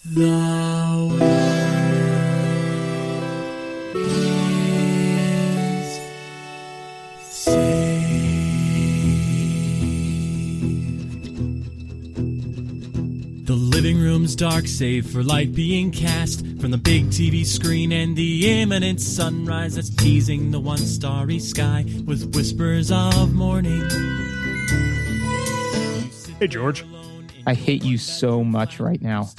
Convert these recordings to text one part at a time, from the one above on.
The world is saved. The living room's dark, save for light being cast from the big TV screen and the imminent sunrise that's teasing the one starry sky with whispers of morning. Hey, George. I hate you so much right now.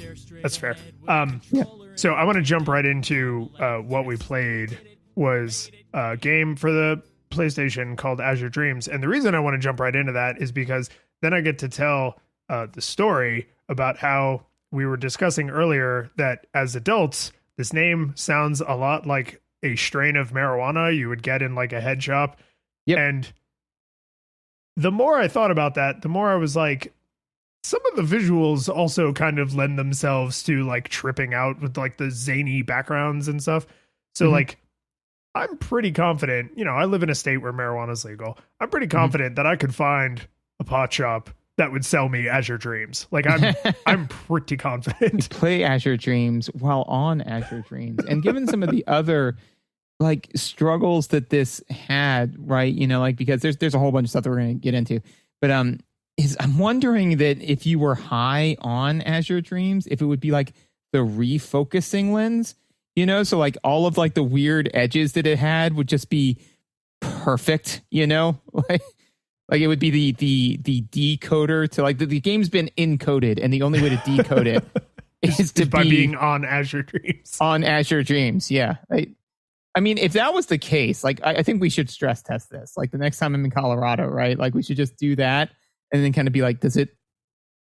That's fair. Yeah. So I want to jump right into what we played was a game for the PlayStation called Azure Dreams. And the reason I want to jump right into that is because then I get to tell the story about how we were discussing earlier that as adults, this name sounds a lot like a strain of marijuana you would get in like a head shop. Yep. And the more I thought about that, the more I was like, some of the visuals also kind of lend themselves to like tripping out with like the zany backgrounds and stuff. So like, I'm pretty confident, I live in a state where marijuana is legal. I'm pretty confident that I could find a pot shop that would sell me Azure Dreams. Like I'm pretty confident. Play Azure Dreams while on Azure Dreams. And given some of the other like struggles that this had, right? Because there's a whole bunch of stuff that we're going to get into, but I'm wondering that if you were high on Azure Dreams, if it would be like the refocusing lens, so like all of like the weird edges that it had would just be perfect, like it would be the decoder to like the game's been encoded and the only way to decode it is to by be being on Azure Dreams. On Azure Dreams, yeah. I mean, if that was the case, like I think we should stress test this. Like the next time I'm in Colorado, right? Like we should just do that. And then kind of be like, did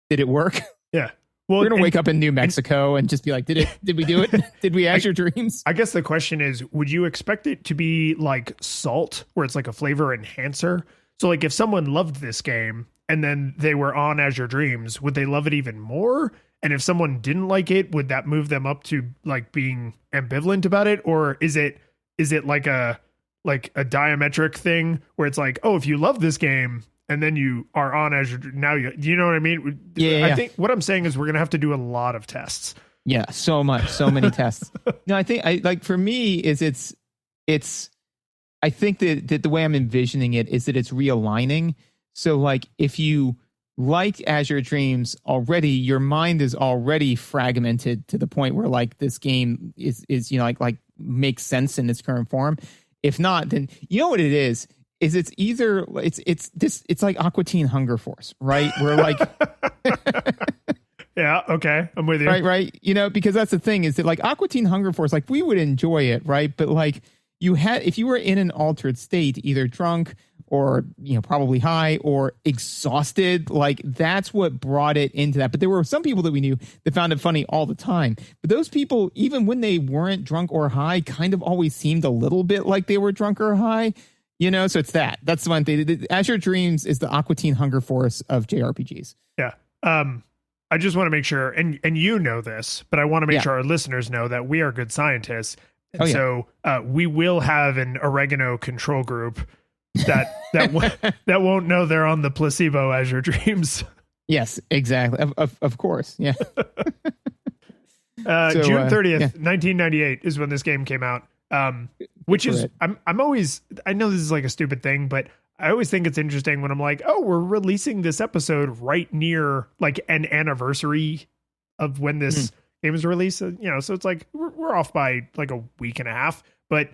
it work? Yeah. Well, we're going to wake up in New Mexico and just be like, did we do it? Did we Azure Dreams? I guess the question is, would you expect it to be like salt, where it's like a flavor enhancer? So like if someone loved this game and then they were on Azure Dreams, would they love it even more? And if someone didn't like it, would that move them up to like being ambivalent about it? Or is it like a diametric thing where it's like, oh, if you love this game, and then you are on Azure. Now you know what I mean? Yeah. I think what I'm saying is we're going to have to do a lot of tests. Yeah. So many tests. No, I think for me is I think that the way I'm envisioning it is that it's realigning. So like if you like Azure Dreams already, your mind is already fragmented to the point where like this game is like makes sense in its current form. If not, then you know what it is it's either it's like Aqua Teen Hunger Force, right? Where like yeah, okay, I'm with you. Right. Because that's the thing is that like Aqua Teen Hunger Force, like we would enjoy it, right? But like if you were in an altered state, either drunk or probably high or exhausted, like that's what brought it into that. But there were some people that we knew that found it funny all the time. But those people, even when they weren't drunk or high, kind of always seemed a little bit like they were drunk or high. So it's that's the one thing. The Azure Dreams is the Aqua Teen Hunger Force of JRPGs. Yeah. I just want to make sure, and you know this, but I want to make sure our listeners know that we are good scientists. And so we will have an oregano control group that won't know they're on the placebo Azure Dreams. Yes, exactly. Of course. Yeah. June 30th, 1998 is when this game came out. Which is, I'm always, I know this is like a stupid thing, but I always think it's interesting when I'm like, oh, we're releasing this episode right near like an anniversary of when this game was released. So it's like we're off by like a week and a half, but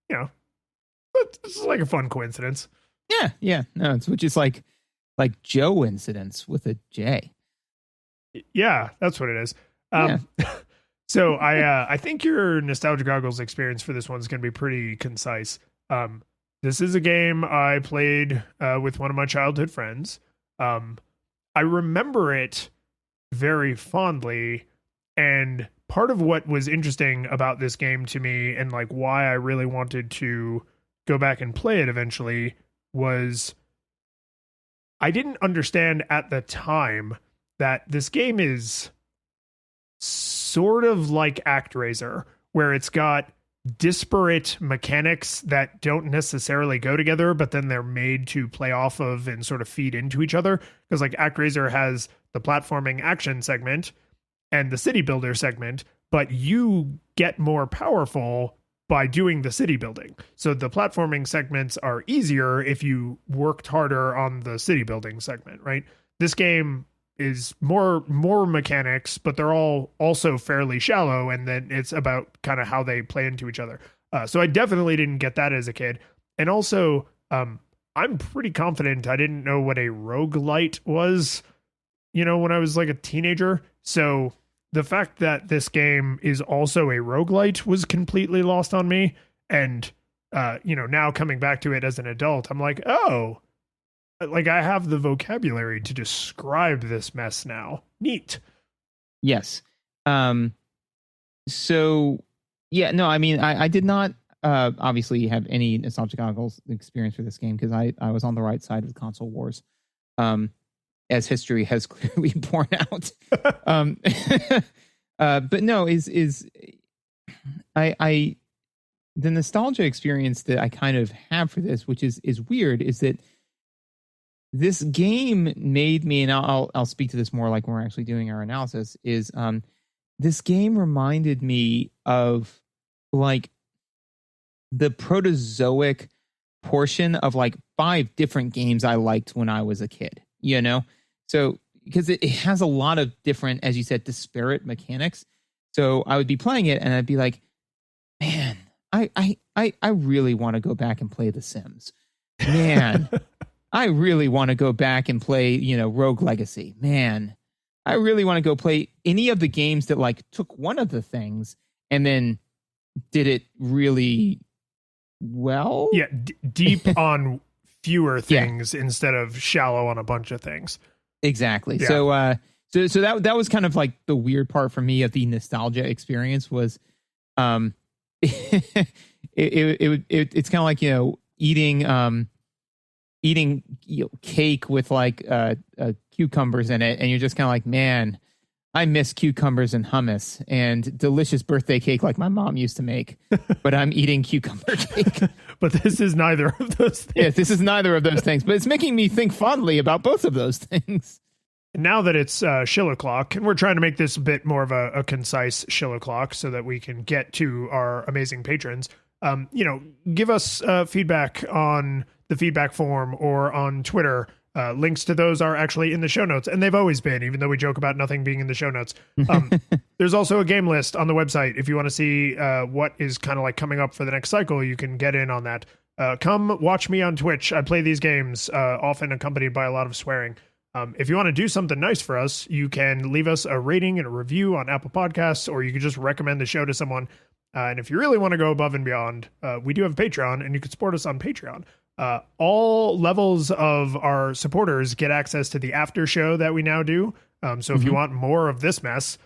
it's like a fun coincidence. Yeah. No, it's which is like Joe incidents with a J. Yeah, that's what it is. So I think your Nostalgia Goggles experience for this one is going to be pretty concise. This is a game I played with one of my childhood friends. I remember it very fondly, and part of what was interesting about this game to me and like why I really wanted to go back and play it eventually was I didn't understand at the time that this game is sort of like ActRaiser, where it's got disparate mechanics that don't necessarily go together, but then they're made to play off of and sort of feed into each other. Because like ActRaiser has the platforming action segment, and the city builder segment, but you get more powerful by doing the city building. So the platforming segments are easier if you worked harder on the city building segment, right? This game is more mechanics, but they're all also fairly shallow, and then it's about kind of how they play into each other. So I definitely didn't get that as a kid. And also, I'm pretty confident I didn't know what a roguelite was, when I was like a teenager. So the fact that this game is also a roguelite was completely lost on me. And, now coming back to it as an adult, I'm like, oh, like I have the vocabulary to describe this mess now. Neat. Yes. So, yeah, no, I mean, I did not obviously have any nostalgic goggles experience for this game because I was on the right side of the console wars, as history has clearly borne out. But no, the nostalgia experience that I kind of have for this, which is weird, is that this game made me, and I'll speak to this more like when we're actually doing our analysis, is this game reminded me of like the protozoic portion of like 5 different games I liked when I was a kid, So because it has a lot of different, as you said, disparate mechanics. So I would be playing it and I'd be like, man, I really want to go back and play The Sims. Man, I really want to go back and play, Rogue Legacy. Man, I really want to go play any of the games that like took one of the things and then did it really well. Yeah, deep on fewer things instead of shallow on a bunch of things. Exactly. Yeah. So that was kind of like the weird part for me of the nostalgia experience was, it's kind of like eating cake with like cucumbers in it, and you're just kind of like, man, I miss cucumbers and hummus and delicious birthday cake like my mom used to make, but I'm eating cucumber cake. But this is neither of those things. Yeah, this is neither of those things, but it's making me think fondly about both of those things. Now that it's shill o'clock, and we're trying to make this a bit more of a concise shill o'clock so that we can get to our amazing patrons, give us feedback on the feedback form or on Twitter. Links to those are actually in the show notes, and they've always been, even though we joke about nothing being in the show notes. There's also a game list on the website. If you want to see what is kind of like coming up for the next cycle, you can get in on that. Come watch me on Twitch. I play these games, often accompanied by a lot of swearing. If you want to do something nice for us, you can leave us a rating and a review on Apple Podcasts, or you can just recommend the show to someone. And if you really want to go above and beyond, we do have a Patreon, and you can support us on Patreon. All levels of our supporters get access to the after show that we now do. So if you want more of this mess,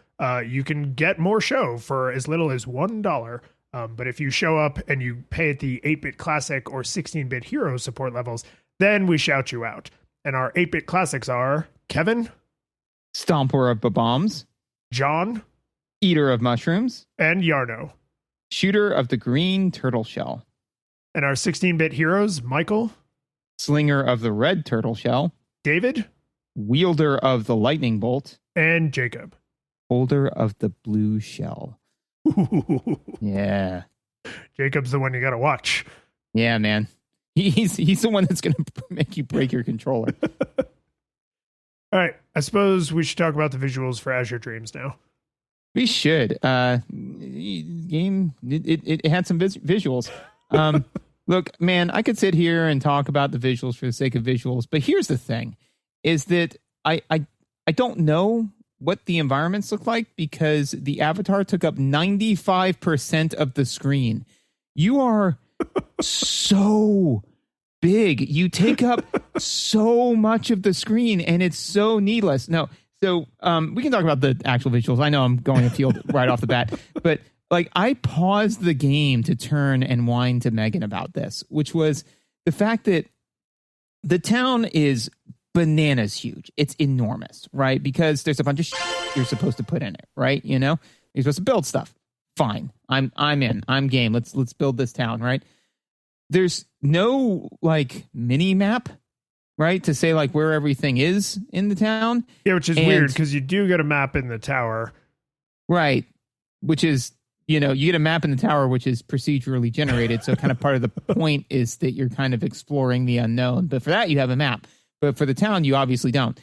you can get more show for as little as $1. But if you show up and you pay at the 8-bit classic or 16-bit hero support levels, then we shout you out. And our 8-bit classics are Kevin, Stomper of Bombs, John, Eater of Mushrooms, and Yarno. Shooter of the Green Turtle Shell. And our 16-bit heroes, Michael, Slinger of the Red Turtle Shell, David, Wielder of the Lightning Bolt, and Jacob, Holder of the Blue Shell. Yeah. Jacob's the one you got to watch. Yeah, man. He's the one that's going to make you break your controller. All right. I suppose we should talk about the visuals for Azure Dreams now. We should. Game, it had some visuals. Look, man, I could sit here and talk about the visuals for the sake of visuals, but here's the thing, is that I don't know what the environments look like because the avatar took up 95% of the screen. You are so big. You take up so much of the screen, and it's so needless. No, so we can talk about the actual visuals. I know I'm going afield right off the bat, but like I paused the game to turn and whine to Megan about this, which was the fact that the town is bananas huge. It's enormous, right? Because there's a bunch of you're supposed to put in it, right? You're supposed to build stuff. Fine. I'm in. I'm game. Let's build this town, right? There's no like mini map, right? To say like where everything is in the town. Yeah, which is weird because you do get a map in the tower. Right. Which is, you get a map in the tower, which is procedurally generated. So kind of part of the point is that you're kind of exploring the unknown. But for that, you have a map. But for the town, you obviously don't,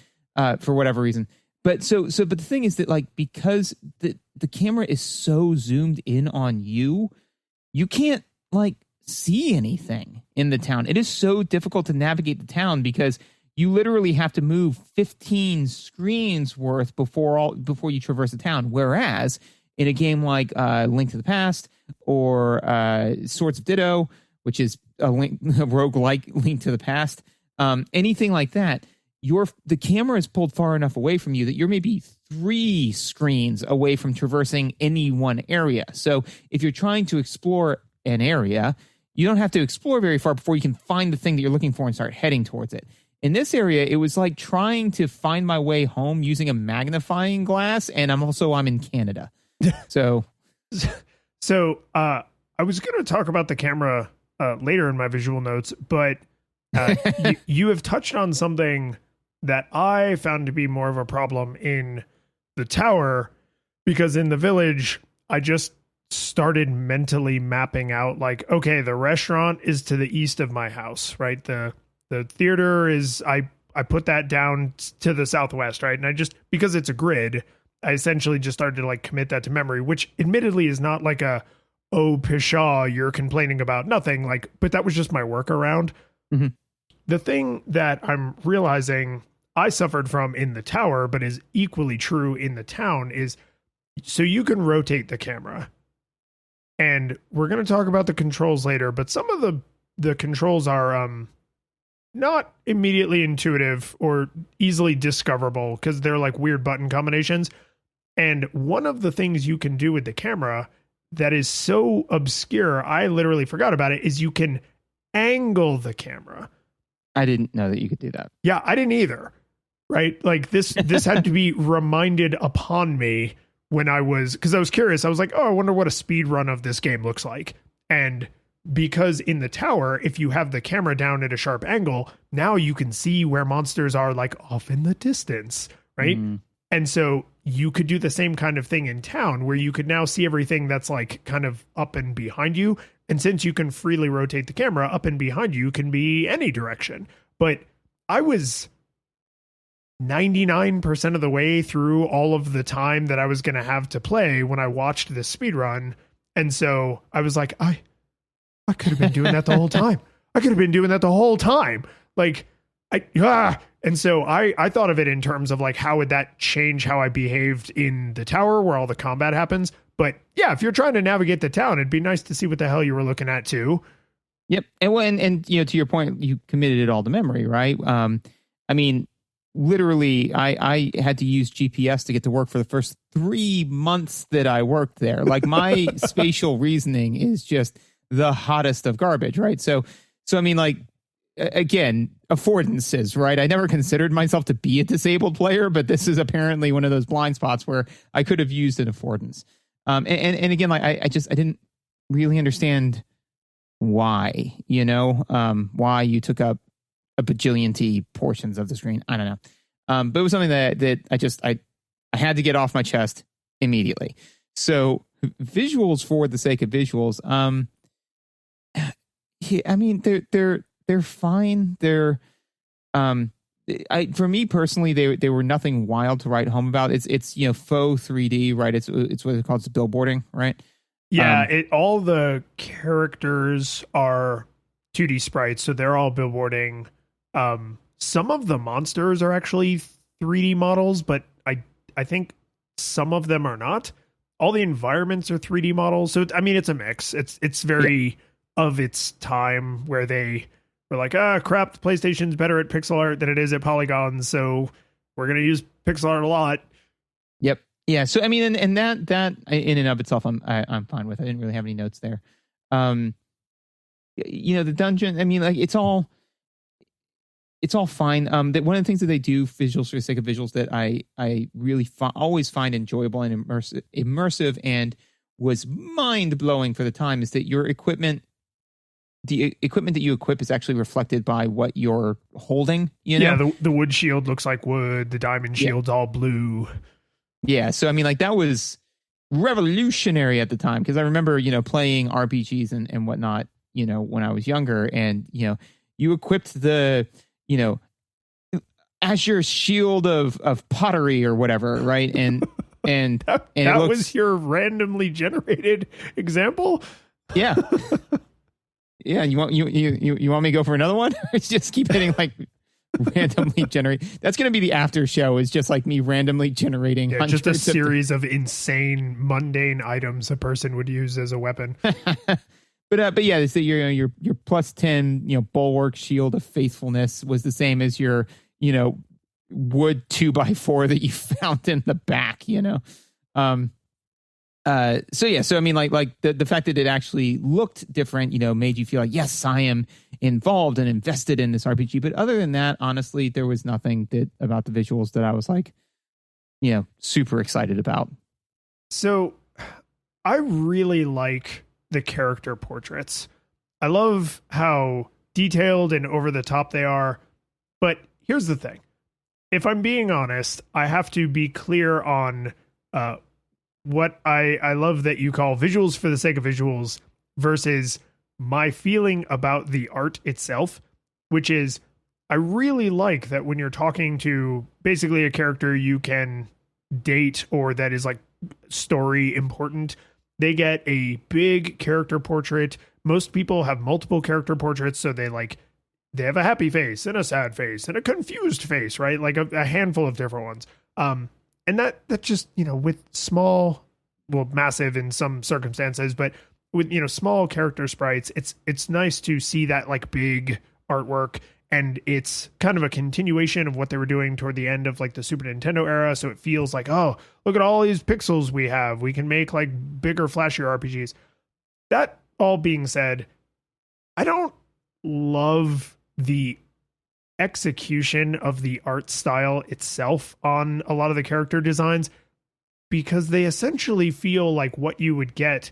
for whatever reason. But but the thing is that, like, because the camera is so zoomed in on you, you can't, like, see anything in the town. It is so difficult to navigate the town because you literally have to move 15 screens worth before you traverse the town. Whereas in a game like Link to the Past or Swords of Ditto, which is a roguelike Link to the Past, anything like that, the camera is pulled far enough away from you that you're maybe 3 screens away from traversing any one area. So if you're trying to explore an area, you don't have to explore very far before you can find the thing that you're looking for and start heading towards it. In this area, it was like trying to find my way home using a magnifying glass, and I'm in Canada. So I was going to talk about the camera later in my visual notes, but you have touched on something that I found to be more of a problem in the tower, because in the village, I just started mentally mapping out, like, okay, the restaurant is to the east of my house, right? The theater is, I put that down to the southwest, right? And I just, because it's a grid, I essentially just started to, like, commit that to memory, which admittedly is not like pshaw, you're complaining about nothing, like, but that was just my workaround. Mm-hmm. The thing that I'm realizing I suffered from in the tower, but is equally true in the town, is so you can rotate the camera. And we're going to talk about the controls later, but some of the controls are not immediately intuitive or easily discoverable because they're like weird button combinations. And one of the things you can do with the camera that is so obscure, I literally forgot about it, is you can angle the camera. I didn't know that you could do that. Yeah, I didn't either. Right? Like this had to be reminded upon me because I was curious. I was like, oh, I wonder what a speed run of this game looks like. And because in the tower, if you have the camera down at a sharp angle, now you can see where monsters are, like, off in the distance, right? Mm. And so you could do the same kind of thing in town where you could now see everything that's, like, kind of up and behind you. And since you can freely rotate the camera, up and behind you can be any direction. But I was 99% of the way through all of the time that I was going to have to play when I watched this speed run. And so I was like, I could have been doing that the whole time. I could have been doing that the whole time. Like, And so I thought of it in terms of, like, how would that change how I behaved in the tower where all the combat happens? But yeah, if you're trying to navigate the town, it'd be nice to see what the hell you were looking at too. Yep. And to your point, you committed it all to memory, right? I mean, literally, I had to use GPS to get to work for the first 3 months that I worked there. Like, my spatial reasoning is just the hottest of garbage, right? So I mean, like, again, affordances, right? I never considered myself to be a disabled player, but this is apparently one of those blind spots where I could have used an affordance. And again, like, I didn't really understand why, why you took up a bajillion portions of the screen. I don't know. But it was something that I had to get off my chest immediately. So visuals for the sake of visuals, I mean, they're fine. They're, for me personally, they were nothing wild to write home about. It's faux 3D, right? It's what it's called, it's billboarding, right? Yeah, all the characters are 2D sprites, so they're all billboarding. Some of the monsters are actually 3D models, but I think some of them are not. All the environments are 3D models, so I mean, it's a mix. It's very of its time, where they were like, crap, the PlayStation's better at pixel art than it is at polygons, so we're gonna use pixel art a lot. Yep. Yeah. So I mean, and that in and of itself, I'm fine with. I didn't really have any notes there. The dungeon. I mean, like, it's all fine. That one of the things that they do, visuals for the sake of visuals, that I really always find enjoyable and immersive, and was mind blowing for the time, is that your equipment, the equipment that you equip, is actually reflected by what you're holding. Yeah, the wood shield looks like wood. The diamond shield's all blue. Yeah, so I mean, like, that was revolutionary at the time, because I remember, playing RPGs and whatnot, when I was younger, and, you equipped the, Azure shield of pottery or whatever, right? And that was your randomly generated example? Yeah. Yeah, you want me to go for another one? Just keep hitting like randomly generate. That's going to be the after show, is just like me randomly generating just a series of insane mundane items a person would use as a weapon. But yeah, so your plus 10, bulwark shield of faithfulness was the same as your, wood 2x4 that you found in the back, So I mean, like the fact that it actually looked different, made you feel like, yes, I am involved and invested in this RPG. But other than that, honestly, there was nothing about the visuals that I was like, super excited about. So I really like the character portraits. I love how detailed and over the top they are. But here's the thing. If I'm being honest, I have to be clear on what I love that you call visuals for the sake of visuals versus my feeling about the art itself, which is I really like that when you're talking to basically a character you can date or that is like story important, they get a big character portrait. Most people have multiple character portraits, so they have a happy face and a sad face and a confused face, right? Like a handful of different ones. And that just, with small, well, massive in some circumstances, but with, small character sprites, it's nice to see that like big artwork, and it's kind of a continuation of what they were doing toward the end of like the Super Nintendo era. So it feels like, oh, look at all these pixels we have. We can make like bigger, flashier RPGs. That all being said, I don't love the execution of the art style itself on a lot of the character designs, because they essentially feel like what you would get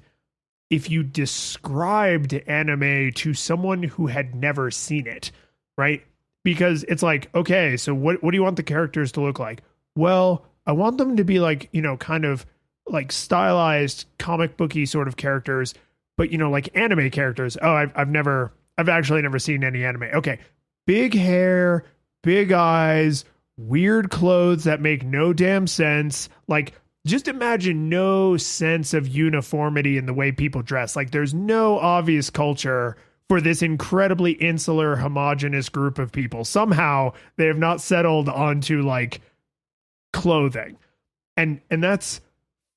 if you described anime to someone who had never seen it, right? Because it's like, okay, so what do you want the characters to look like? Well, I want them to be like, kind of like stylized comic booky sort of characters, but like anime characters. Oh, I've actually never seen any anime. Okay. Big hair, big eyes, weird clothes that make no damn sense. Like, just imagine no sense of uniformity in the way people dress. Like, there's no obvious culture for this incredibly insular, homogenous group of people. Somehow they have not settled onto like clothing. And that's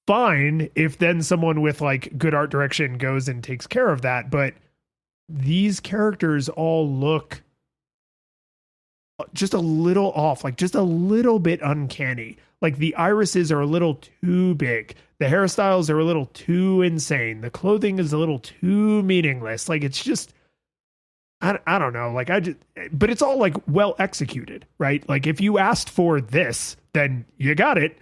fine if then someone with like good art direction goes and takes care of that. But these characters all look just a little off, like just a little bit uncanny. Like the irises are a little too big. The hairstyles are a little too insane. The clothing is a little too meaningless. Like it's just, I don't know. Like but it's all like well executed, right? Like if you asked for this, then you got it.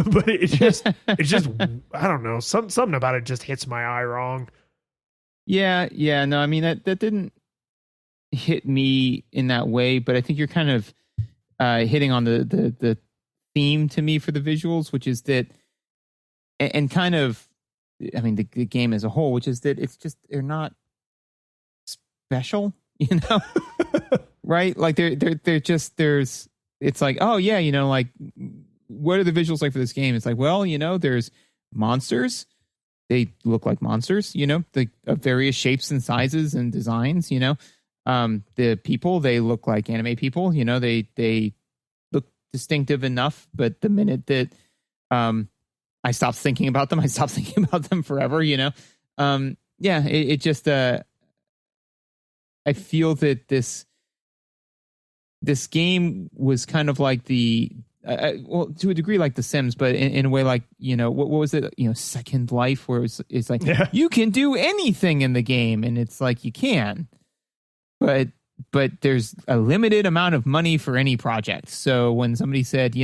But it's just, I don't know. Something about it just hits my eye wrong. Yeah. No, I mean, that didn't hit me in that way, but I think you're kind of hitting on the theme to me for the visuals, which is that, and kind of, I mean, the game as a whole, which is that it's just, they're not special, right? Like they're just, it's like, oh yeah, like, what are the visuals like for this game? It's like, well, there's monsters. They look like monsters, of various shapes and sizes and designs, the people, they look like anime people, they look distinctive enough, but the minute that I stopped thinking about them, I stopped thinking about them forever, it just I feel that this game was kind of like well, to a degree like The Sims, but in a way like, what was it, Second Life, where it's like, you can do anything in the game, and it's like, you can. But there's a limited amount of money for any project. So when somebody said,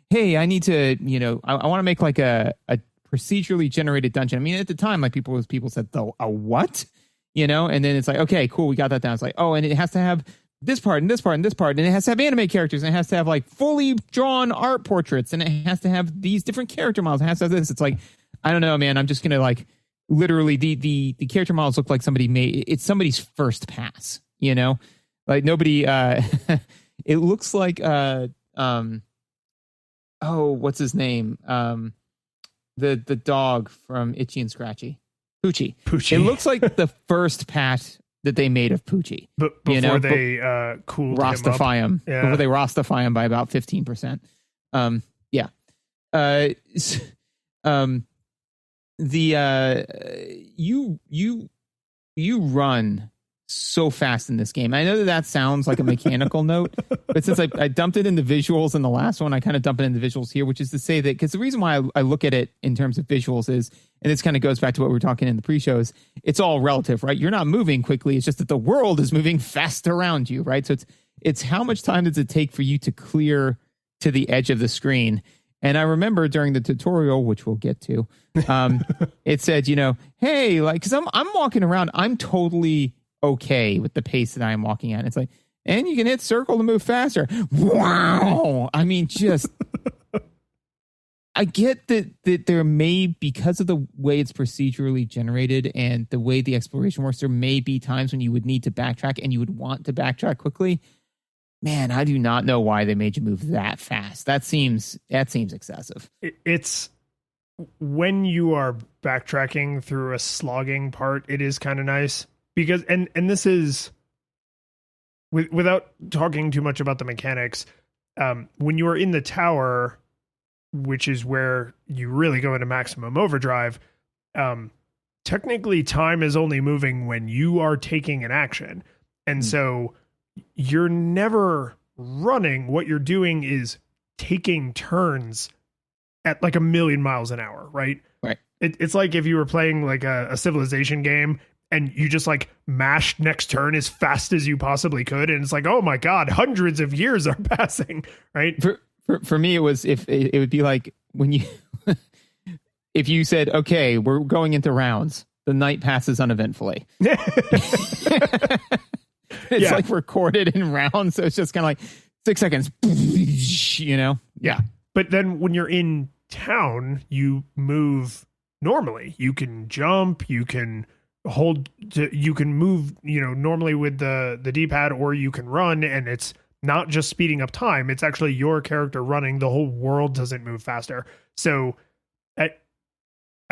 hey, I need to, I want to make like a procedurally generated dungeon. I mean, at the time, like people said, a what? And then it's like, okay, cool, we got that down. It's like, oh, and it has to have this part and this part and this part, and it has to have anime characters, and it has to have like fully drawn art portraits, and it has to have these different character models. It has to have this. It's like, I don't know, man. I'm just gonna like literally the character models look like it's somebody's first pass. You know, like nobody. It looks like what's his name? The dog from Itchy and Scratchy, Poochie. It looks like the first patch that they made of Poochie. But before they cooled Rostify him. Yeah. Before they Rostify him by about 15%. You run so fast in this game. I know that sounds like a mechanical note, but since I dumped it in the visuals in the last one, I kind of dump it in the visuals here, which is to say that because the reason why I look at it in terms of visuals is, and this kind of goes back to what we were talking in the pre-shows, it's all relative, right? You're not moving quickly. It's just that the world is moving fast around you, right? So it's how much time does it take for you to clear to the edge of the screen? And I remember during the tutorial, which we'll get to, it said, hey, like, because I'm walking around, I'm totally okay with the pace that I'm walking at. It's like, and you can hit circle to move faster. Wow. I mean, just, I get that there may, because of the way it's procedurally generated and the way the exploration works, there may be times when you would need to backtrack and you would want to backtrack quickly. Man, I do not know why they made you move that fast. That seems excessive. It's when you are backtracking through a slogging part, it is kind of nice because, and this is without talking too much about the mechanics. When you are in the tower, which is where you really go into maximum overdrive, technically time is only moving when you are taking an action. And so you're never running. What you're doing is taking turns at like 1,000,000 miles an hour, right? Right. It's like if you were playing like a Civilization game and you just like mashed next turn as fast as you possibly could. And it's like, oh my God, hundreds of years are passing, right? For me, it was it would be like when you if you said, okay, we're going into rounds, the night passes uneventfully. It's like recorded in rounds, so it's just kind of like 6 seconds, Yeah. But then when you're in town, you move normally. You can jump, you can you can move, normally with the D-pad, or you can run, and it's not just speeding up time. It's actually your character running. The whole world doesn't move faster. So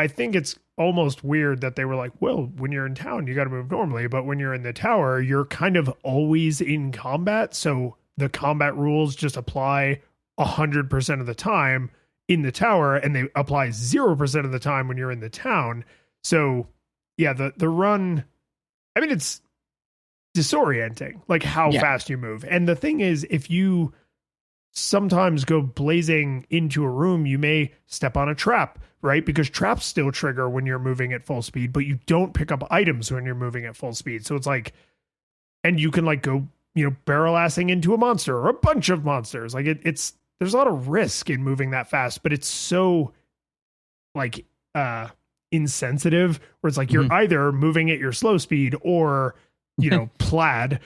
I think it's almost weird that they were like, well, when you're in town, you got to move normally. But when you're in the tower, you're kind of always in combat. So the combat rules just apply 100% of the time in the tower, and they apply 0% of the time when you're in the town. So yeah, the run, I mean, it's disorienting, like how fast you move. And the thing is, if you sometimes go blazing into a room, you may step on a trap, right? Because traps still trigger when you're moving at full speed, but you don't pick up items when you're moving at full speed. So it's like, and you can like go, barrel assing into a monster or a bunch of monsters. Like there's a lot of risk in moving that fast, but it's so like insensitive, where it's like you're either moving at your slow speed or plaid.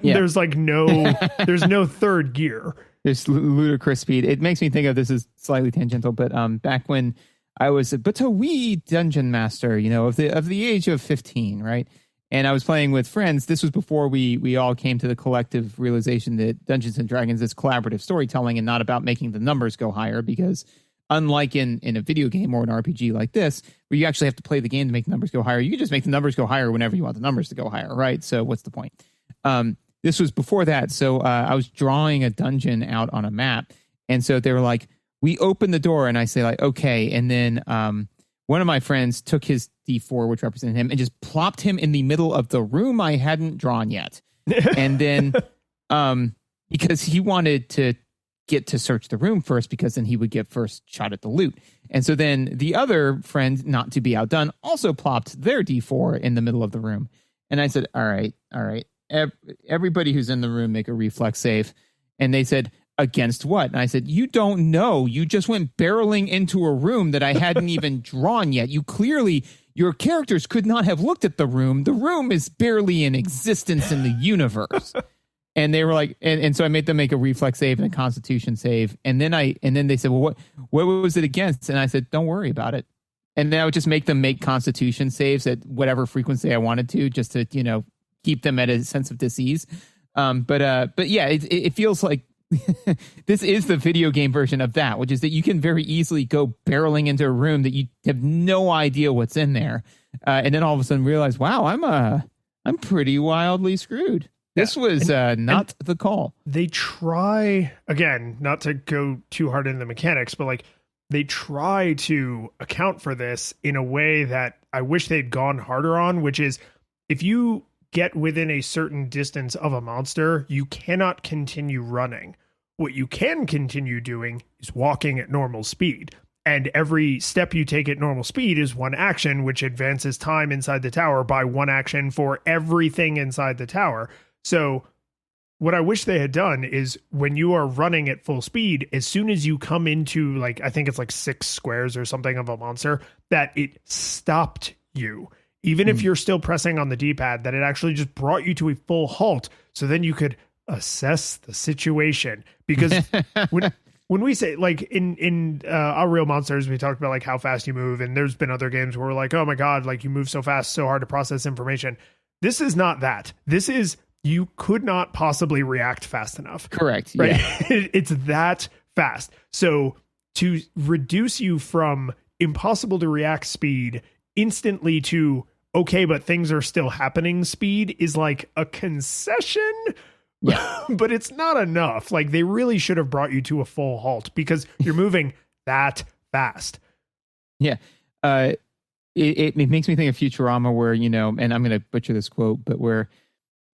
There's like there's no third gear. There's ludicrous speed. It makes me think of, this is slightly tangential, but back when I was a wee dungeon master, of the age of 15, right? And I was playing with friends. This was before we all came to the collective realization that Dungeons and Dragons is collaborative storytelling and not about making the numbers go higher, because unlike in a video game or an RPG like this, where you actually have to play the game to make the numbers go higher, you can just make the numbers go higher whenever you want the numbers to go higher, right? So what's the point? This was before that. So I was drawing a dungeon out on a map. And so they were like, we opened the door, and I say like, okay. And then one of my friends took his D4, which represented him, and just plopped him in the middle of the room I hadn't drawn yet. And then because he wanted to get to search the room first, because then he would get first shot at the loot. And so then the other friend, not to be outdone, also plopped their D4 in the middle of the room. And I said, all right. Everybody who's in the room, make a reflex save. And they said, against what? And I said, you don't know. You just went barreling into a room that I hadn't even drawn yet. Your characters could not have looked at the room. The room is barely in existence in the universe. And they were like, and so I made them make a reflex save and a constitution save. And then they said, well, what was it against? And I said, don't worry about it. And then I would just make them make Constitution saves at whatever frequency I wanted to, just to, keep them at a sense of dis-ease. But yeah, it feels like this is the video game version of that, which is that you can very easily go barreling into a room that you have no idea what's in there, and then all of a sudden realize, wow, I'm pretty wildly screwed. This was not the call. They try, again, not to go too hard into the mechanics, but like they try to account for this in a way that I wish they'd gone harder on, which is if you get within a certain distance of a monster, you cannot continue running. What you can continue doing is walking at normal speed. And every step you take at normal speed is one action, which advances time inside the tower by one action for everything inside the tower. So what I wish they had done is when you are running at full speed, as soon as you come into like, I think it's like 6 squares or something of a monster, that it stopped you. Even if you're still pressing on the D-pad, that it actually just brought you to a full halt. So then you could assess the situation. Because when we say like in our Real Monsters, we talked about like how fast you move. And there's been other games where we're like, oh my God, like you move so fast, so hard to process information. This is not that. This is you could not possibly react fast enough. Correct. Right? Yeah. It's that fast. So to reduce you from impossible to react speed instantly to okay, but things are still happening speed is like a concession, but it's not enough. Like they really should have brought you to a full halt because you're moving that fast. Yeah. It makes me think of Futurama where, and I'm going to butcher this quote, but where,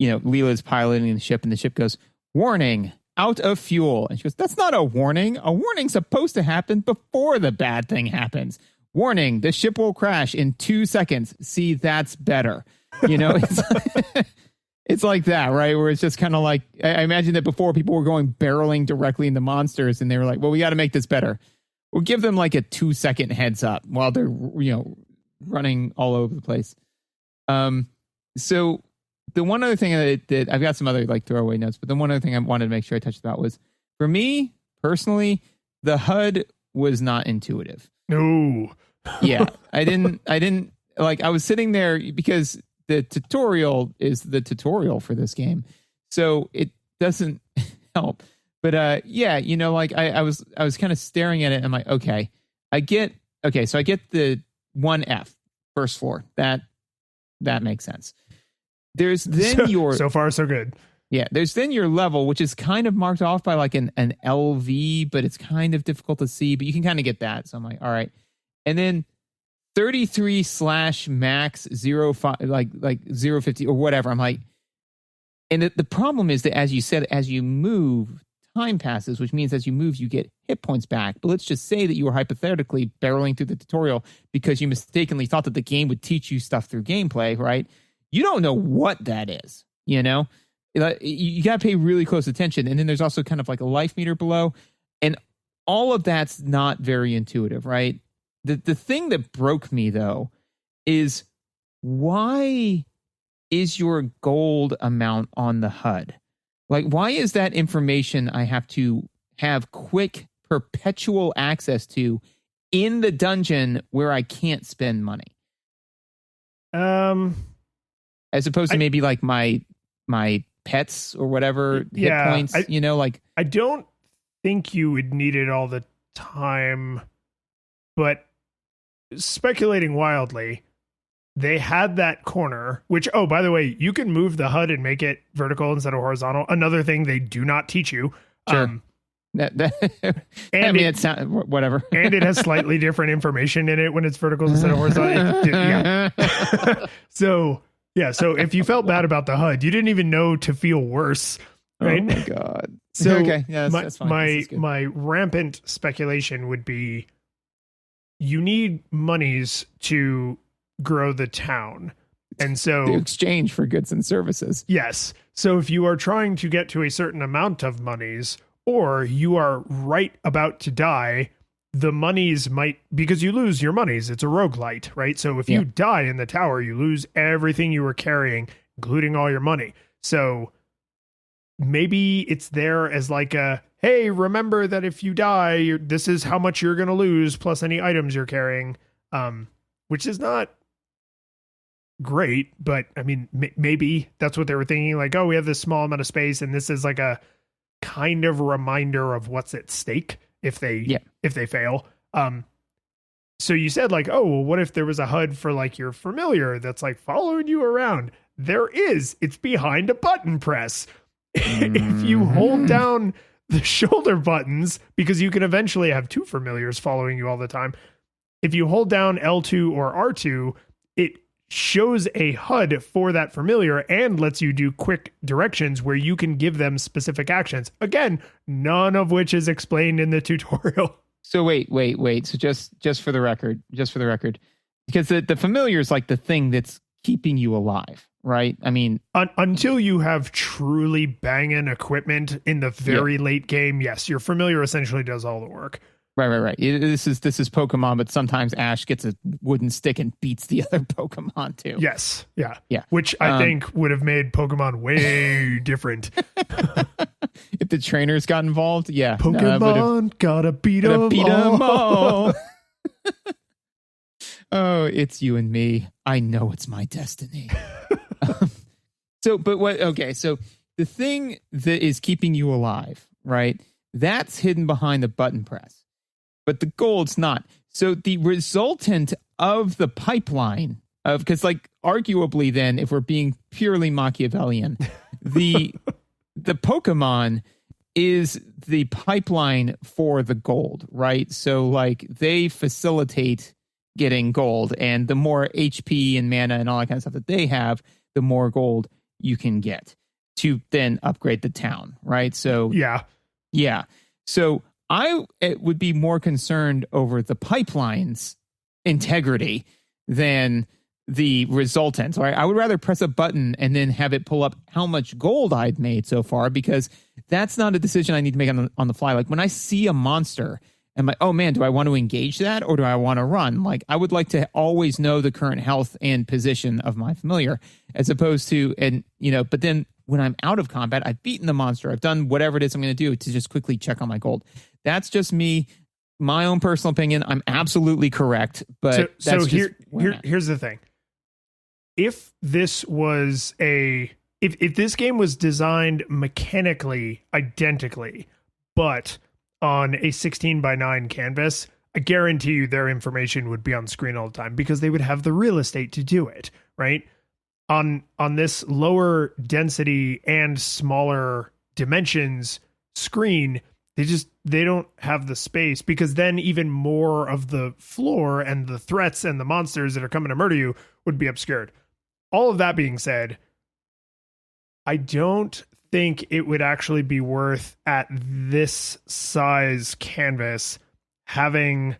Leela's piloting the ship and the ship goes, warning, out of fuel. And she goes, that's not a warning. A warning's supposed to happen before the bad thing happens. Warning, the ship will crash in 2 seconds. See, that's better. It's like that, right? Where it's just kind of like, I imagine that before people were going barreling directly into monsters and they were like, well, we got to make this better. We'll give them like a 2-second heads up while they're, running all over the place. So the one other thing that I've got some other like throwaway notes, but the one other thing I wanted to make sure I touched about was, for me personally, the HUD was not intuitive. No. Yeah, I didn't like, I was sitting there because the tutorial is the tutorial for this game. So it doesn't help. But yeah, like I was kind of staring at it and I'm like, okay, so I get the 1F, first floor. That makes sense. There's then so far so good. Yeah, there's then your level, which is kind of marked off by like an LV, but it's kind of difficult to see, but you can kind of get that. So I'm like, all right. And then 33/max 05, like 050 or whatever. I'm like, and the problem is that as you said, as you move, time passes, which means as you move, you get hit points back. But let's just say that you were hypothetically barreling through the tutorial because you mistakenly thought that the game would teach you stuff through gameplay, right? You don't know what that is, You got to pay really close attention. And then there's also kind of like a life meter below. And all of that's not very intuitive, right? The thing that broke me, though, is why is your gold amount on the HUD? Like, why is that information I have to have quick, perpetual access to in the dungeon where I can't spend money? As opposed to maybe like my pets or whatever, hit points, I don't think you would need it all the time, but speculating wildly, they had that corner, which, oh, by the way, you can move the HUD and make it vertical instead of horizontal. Another thing they do not teach you. Sure. It's not, whatever. And it has slightly different information in it when it's vertical instead of horizontal. Yeah. So if you felt bad about the HUD, you didn't even know to feel worse. Right? Oh my God. So okay. Yeah, that's fine. My rampant speculation would be you need monies to grow the town. And so to exchange for goods and services. Yes. So if you are trying to get to a certain amount of monies, or you are right about to die, the monies might, because you lose your monies, it's a roguelite, right? So if you die in the tower, you lose everything you were carrying, including all your money. So maybe it's there as like a, hey, remember that if you die, this is how much you're going to lose, plus any items you're carrying. which is not great, but I mean, maybe that's what they were thinking. Like, oh, we have this small amount of space, and this is like a kind of reminder of what's at stake if they fail. So you said like, oh, well, what if there was a HUD for like your familiar that's like following you around? There is. It's behind a button press. If you hold down the shoulder buttons, because you can eventually have two familiars following you all the time. If you hold down L2 or R2, it shows a HUD for that familiar and lets you do quick directions where you can give them specific actions. Again, none of which is explained in the tutorial. So wait. So just for the record, because the familiar is like the thing that's keeping you alive, right? I mean, until you have truly banging equipment in the very late game, yes, your familiar essentially does all the work. Right. This is Pokemon, but sometimes Ash gets a wooden stick and beats the other Pokemon too. Yes, yeah. Which I think would have made Pokemon way different. If the trainers got involved, yeah. Pokemon gotta beat them all. Oh, it's you and me. I know it's my destiny. So the thing that is keeping you alive, right? That's hidden behind the button press. But the gold's not. So the resultant of the pipeline because like arguably then, if we're being purely Machiavellian, the Pokemon is the pipeline for the gold, right? So like they facilitate getting gold, and the more HP and mana and all that kind of stuff that they have, the more gold you can get to then upgrade the town, right? So yeah. So I would be more concerned over the pipeline's integrity than the resultant. Right? I would rather press a button and then have it pull up how much gold I'd made so far, because that's not a decision I need to make on the fly. Like when I see a monster, I'm like, oh man, do I want to engage that or do I want to run? Like I would like to always know the current health and position of my familiar, as opposed to, but then when I'm out of combat, I've beaten the monster, I've done whatever it is I'm going to do to just quickly check on my gold. That's just me, my own personal opinion. I'm absolutely correct, but here's the thing. If this was if this game was designed mechanically identically, but on a 16:9 canvas, I guarantee you their information would be on screen all the time because they would have the real estate to do it, right? On this lower density and smaller dimensions screen, they don't have the space, because then even more of the floor and the threats and the monsters that are coming to murder you would be obscured. All of that being said, I don't think it would actually be worth, at this size canvas, having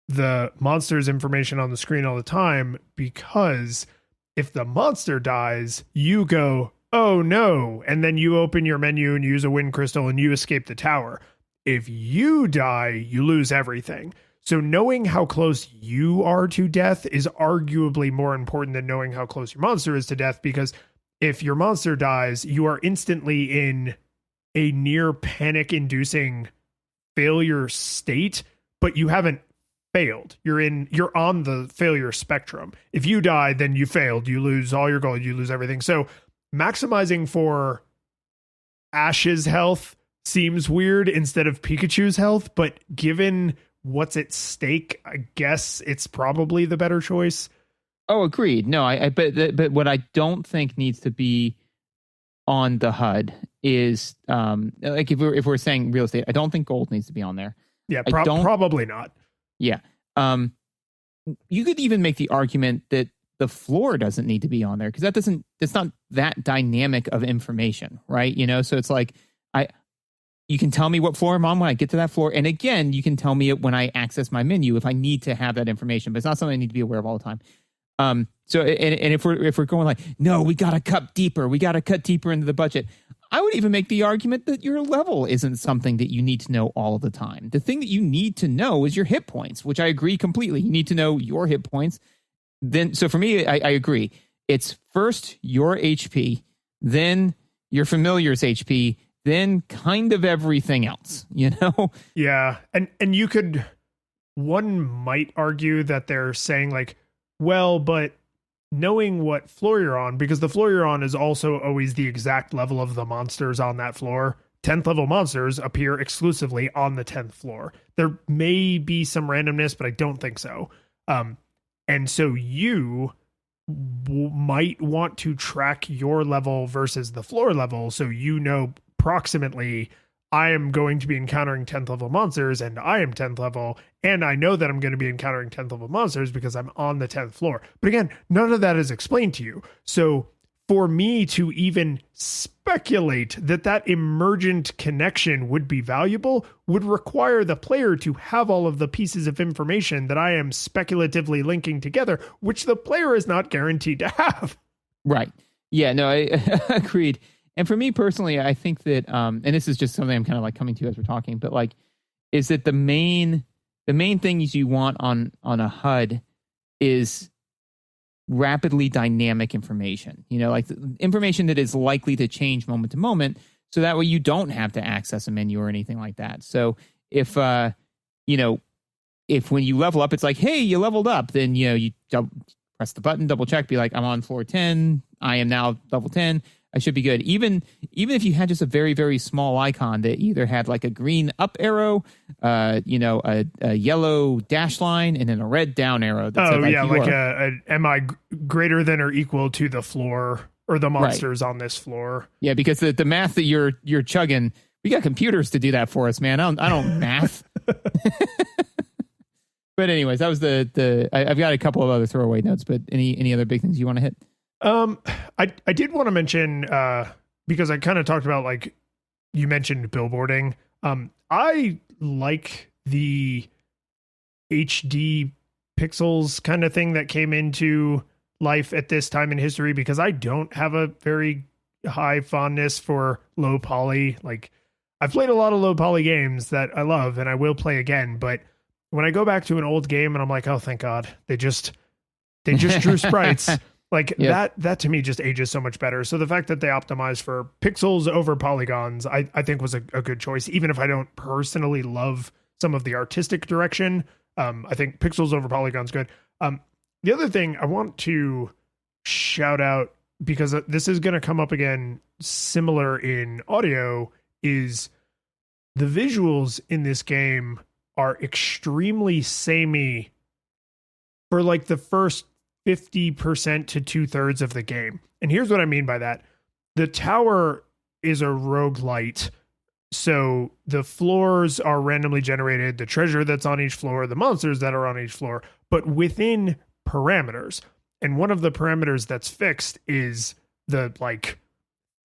the monster's information on the screen all the time, because if the monster dies, you go, oh no, and then you open your menu and use a wind crystal and you escape the tower. If you die, you lose everything. So knowing how close you are to death is arguably more important than knowing how close your monster is to death, because if your monster dies, you are instantly in a near panic-inducing failure state, but you haven't failed. You're on the failure spectrum. If you die, then you failed. You lose all your gold. You lose everything. So maximizing for Ash's health seems weird instead of Pikachu's health, but given what's at stake, I guess it's probably the better choice. Oh, agreed. No, but what I don't think needs to be on the HUD is like if we're saying real estate, I don't think gold needs to be on there. Yeah, probably not. Yeah. You could even make the argument that the floor doesn't need to be on there, because it's not that dynamic of information, right? So it's like you can tell me what floor I'm on when I get to that floor, and again, you can tell me it when I access my menu if I need to have that information, but it's not something I need to be aware of all the time. So if we're going like, no, we got to cut deeper into the budget, I would even make the argument that your level isn't something that you need to know all of the time. The thing that you need to know is your hit points, which I agree completely. You need to know your hit points. Then, so for me, I agree. It's first your HP, then your familiar's HP, then kind of everything else, Yeah. And you could one might argue that they're saying like, well, but knowing what floor you're on, because the floor you're on is also always the exact level of the monsters on that floor. 10th level monsters appear exclusively on the 10th floor. There may be some randomness, but I don't think so. And so you might want to track your level versus the floor level, so you know approximately I am going to be encountering 10th level monsters and I am 10th level, and I know that I'm going to be encountering 10th level monsters because I'm on the 10th floor. But again, none of that is explained to you. So for me to even speculate that that emergent connection would be valuable would require the player to have all of the pieces of information that I am speculatively linking together, which the player is not guaranteed to have. Right. Yeah, no, I agreed. And for me personally, I think that, and this is just something I'm kind of like coming to as we're talking, but like, is that the main things you want on a HUD is rapidly dynamic information, like information that is likely to change moment to moment. So that way you don't have to access a menu or anything like that. So if when you level up, it's like, hey, you leveled up, then, you press the button, double check, be like, I'm on floor 10. I am now level 10. I should be good. Even if you had just a very, very small icon that either had like a green up arrow, a yellow dash line, and then a red down arrow. That said, like am I greater than or equal to the floor or the monsters on this floor? Yeah, because the math that you're chugging, we got computers to do that for us, man. I don't math. But anyways, that was I've got a couple of other throwaway notes, but any other big things you want to hit? I did want to mention, because I kind of talked about, like, you mentioned billboarding. I like the HD pixels kind of thing that came into life at this time in history, because I don't have a very high fondness for low poly. Like, I've played a lot of low poly games that I love and I will play again, but when I go back to an old game and I'm like, oh, thank God, they just drew sprites. Like, yep. that to me just ages so much better. So the fact that they optimized for pixels over polygons, I think was a good choice. Even if I don't personally love some of the artistic direction, I think pixels over polygons good. The other thing I want to shout out, because this is going to come up again similar in audio, is the visuals in this game are extremely samey for like the first 50% to 2/3 of the game. And here's what I mean by that. The tower is a roguelite. So the floors are randomly generated, the treasure that's on each floor, the monsters that are on each floor, but within parameters. And one of the parameters that's fixed is the like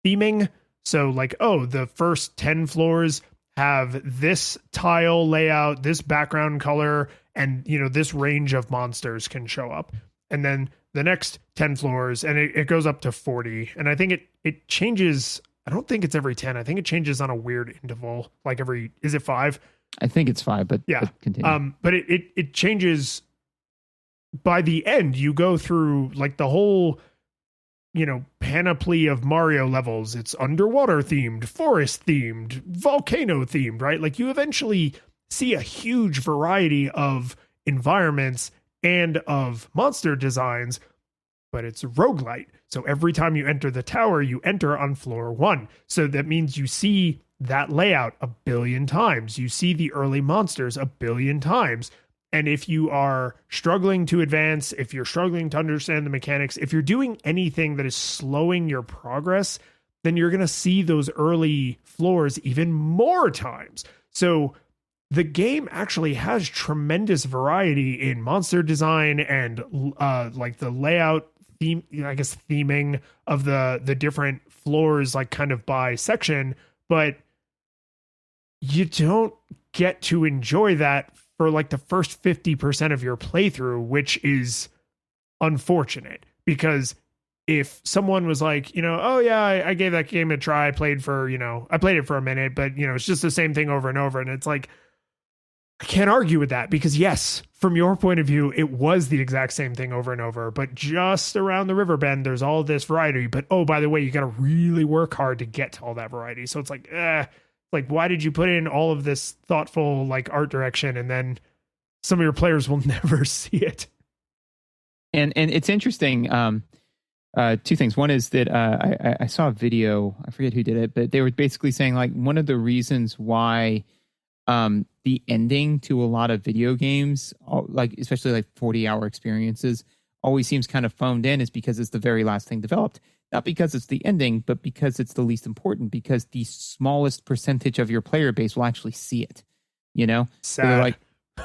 theming. So like, oh, the first 10 floors have this tile layout, this background color, and this range of monsters can show up. And then the next 10 floors, and it goes up to 40. And I think it changes. I don't think it's every 10. I think it changes on a weird interval, like is it 5? I think it's 5, but yeah. But continue. But it changes. By the end, you go through like the whole, panoply of Mario levels. It's underwater themed, forest themed, volcano themed, right? Like, you eventually see a huge variety of environments and of monster designs, but it's roguelite. So every time you enter the tower, you enter on floor 1. So that means you see that layout a billion times. You see the early monsters a billion times. And if you are struggling to advance, if you're struggling to understand the mechanics, if you're doing anything that is slowing your progress, then you're going to see those early floors even more times. So the game actually has tremendous variety in monster design and like the layout theme, theming of the different floors, like kind of by section, but you don't get to enjoy that for like the first 50% of your playthrough, which is unfortunate, because if someone was like, oh yeah, I gave that game a try, I played it for a minute, but it's just the same thing over and over. And it's like, I can't argue with that, because yes, from your point of view, it was the exact same thing over and over, but just around the river bend, there's all this variety. But oh, by the way, you got to really work hard to get to all that variety. So it's like, why did you put in all of this thoughtful like art direction and then some of your players will never see it. And it's interesting. Two things. One is that I saw a video. I forget who did it, but they were basically saying like one of the reasons why the ending to a lot of video games, like especially like 40-hour experiences, always seems kind of phoned in is because it's the very last thing developed. Not because it's the ending, but because it's the least important, because the smallest percentage of your player base will actually see it. You know? Sad. So they're like,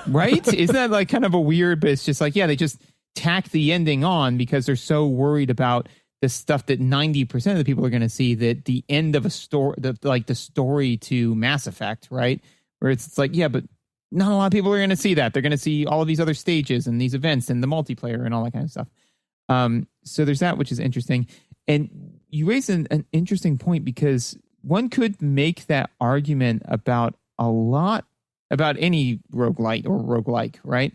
right? Isn't that like kind of a weird, but it's just like, yeah, they just tack the ending on because they're so worried about the stuff that 90% of the people are going to see, that the end of a story, the story to Mass Effect, right? Where it's like, yeah, but not a lot of people are going to see that. They're going to see all of these other stages and these events and the multiplayer and all that kind of stuff. So there's that, which is interesting. And you raise an interesting point, because one could make that argument about any roguelite or roguelike, right?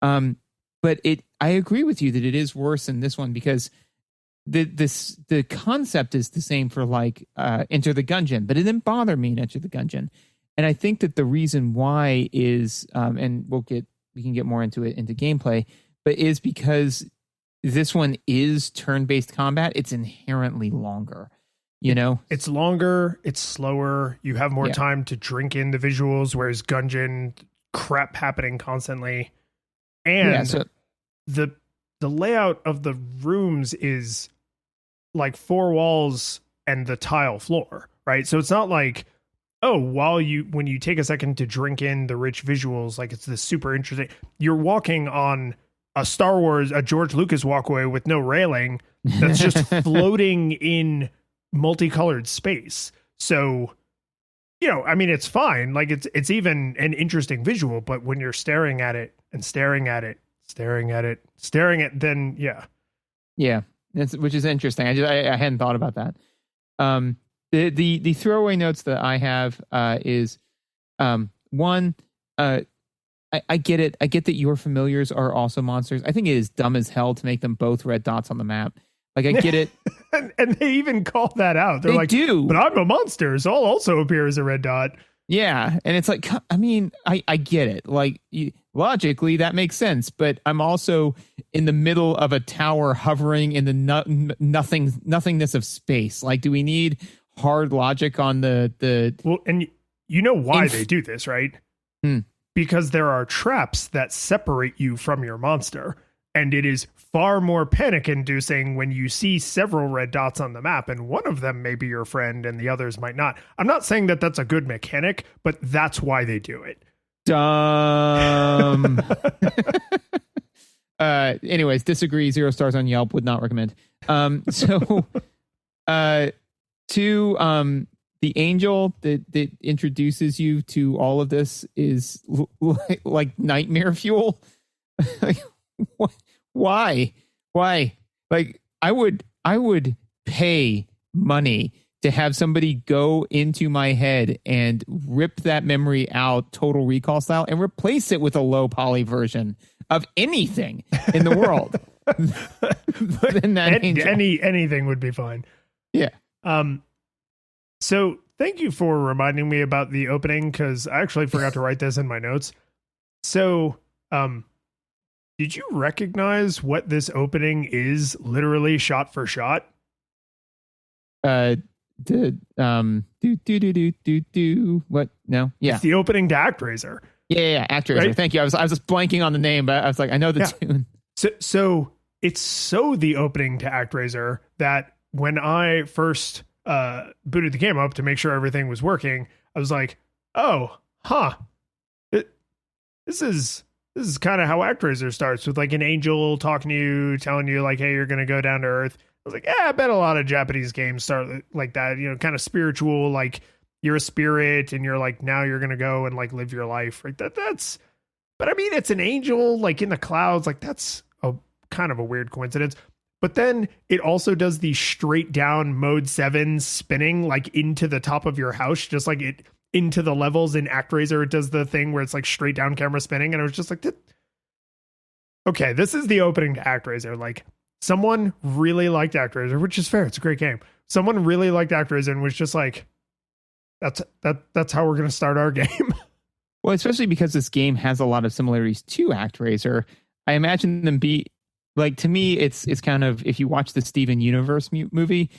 But I agree with you that it is worse in this one, because the concept is the same for like Enter the Gungeon, but it didn't bother me in Enter the Gungeon. And I think that the reason why is, and we can get more into gameplay, but is because this one is turn-based combat. It's inherently longer, you know? It's longer, it's slower, you have more time to drink in the visuals, whereas Gungeon, crap happening constantly. And the layout of the rooms is like 4 walls and the tile floor, right? So it's not like, oh, when you take a second to drink in the rich visuals, like it's this super interesting. You're walking on a George Lucas walkway with no railing that's just floating in multicolored space. So, you know, I mean, it's fine. Like it's even an interesting visual, but when you're staring at it, then yeah, which is interesting. I hadn't thought about that. The throwaway notes that I have is one. I get it. I get that your familiars are also monsters. I think it is dumb as hell to make them both red dots on the map. Like, I get it. and they even call that out. They're like, but I'm a monster, so I'll also appear as a red dot. Yeah. And it's like, I mean, I get it. Like, logically, that makes sense. But I'm also in the middle of a tower hovering in the nothingness of space. Like, do we need hard logic on the Well, and you know why they do this, right? Because there are traps that separate you from your monster. And it is far more panic-inducing when you see several red dots on the map, and one of them may be your friend and the others might not. I'm not saying that that's a good mechanic, but that's why they do it. Dumb. Anyways, disagree. 0 stars on Yelp. Would not recommend. The angel that introduces you to all of this is like nightmare fuel. Like, why? Like, I would pay money to have somebody go into my head and rip that memory out, Total Recall style, and replace it with a low poly version of anything in the world. Than that angel. Anything would be fine. Yeah. So thank you for reminding me about the opening, because I actually forgot to write this in my notes. So, did you recognize what this opening is literally shot for shot? What? No. Yeah. It's the opening to ActRaiser. Yeah. ActRaiser. Right? Thank you. I was just blanking on the name, but I was like, I know the tune. So it's so the opening to ActRaiser that when I first booted the game up to make sure everything was working, I was like, oh, this is kind of how ActRaiser starts, with like an angel talking to you, telling you like, hey, you're going to go down to Earth. I was like, yeah, I bet a lot of Japanese games start like that, you know, kind of spiritual, like you're a spirit and you're like, now you're going to go and like live your life. Right. But I mean, it's an angel like in the clouds. Like that's a kind of a weird coincidence. But then it also does the straight down mode 7 spinning like into the top of your house, just like it into the levels in ActRaiser. It does the thing where it's like straight down camera spinning. And I was just like, okay, this is the opening to ActRaiser. Like someone really liked ActRaiser, which is fair. It's a great game. Someone really liked ActRaiser and was just like, that's how we're going to start our game. Well, especially because this game has a lot of similarities to ActRaiser. I imagine them be like, to me, it's kind of, if you watch the Steven Universe movie,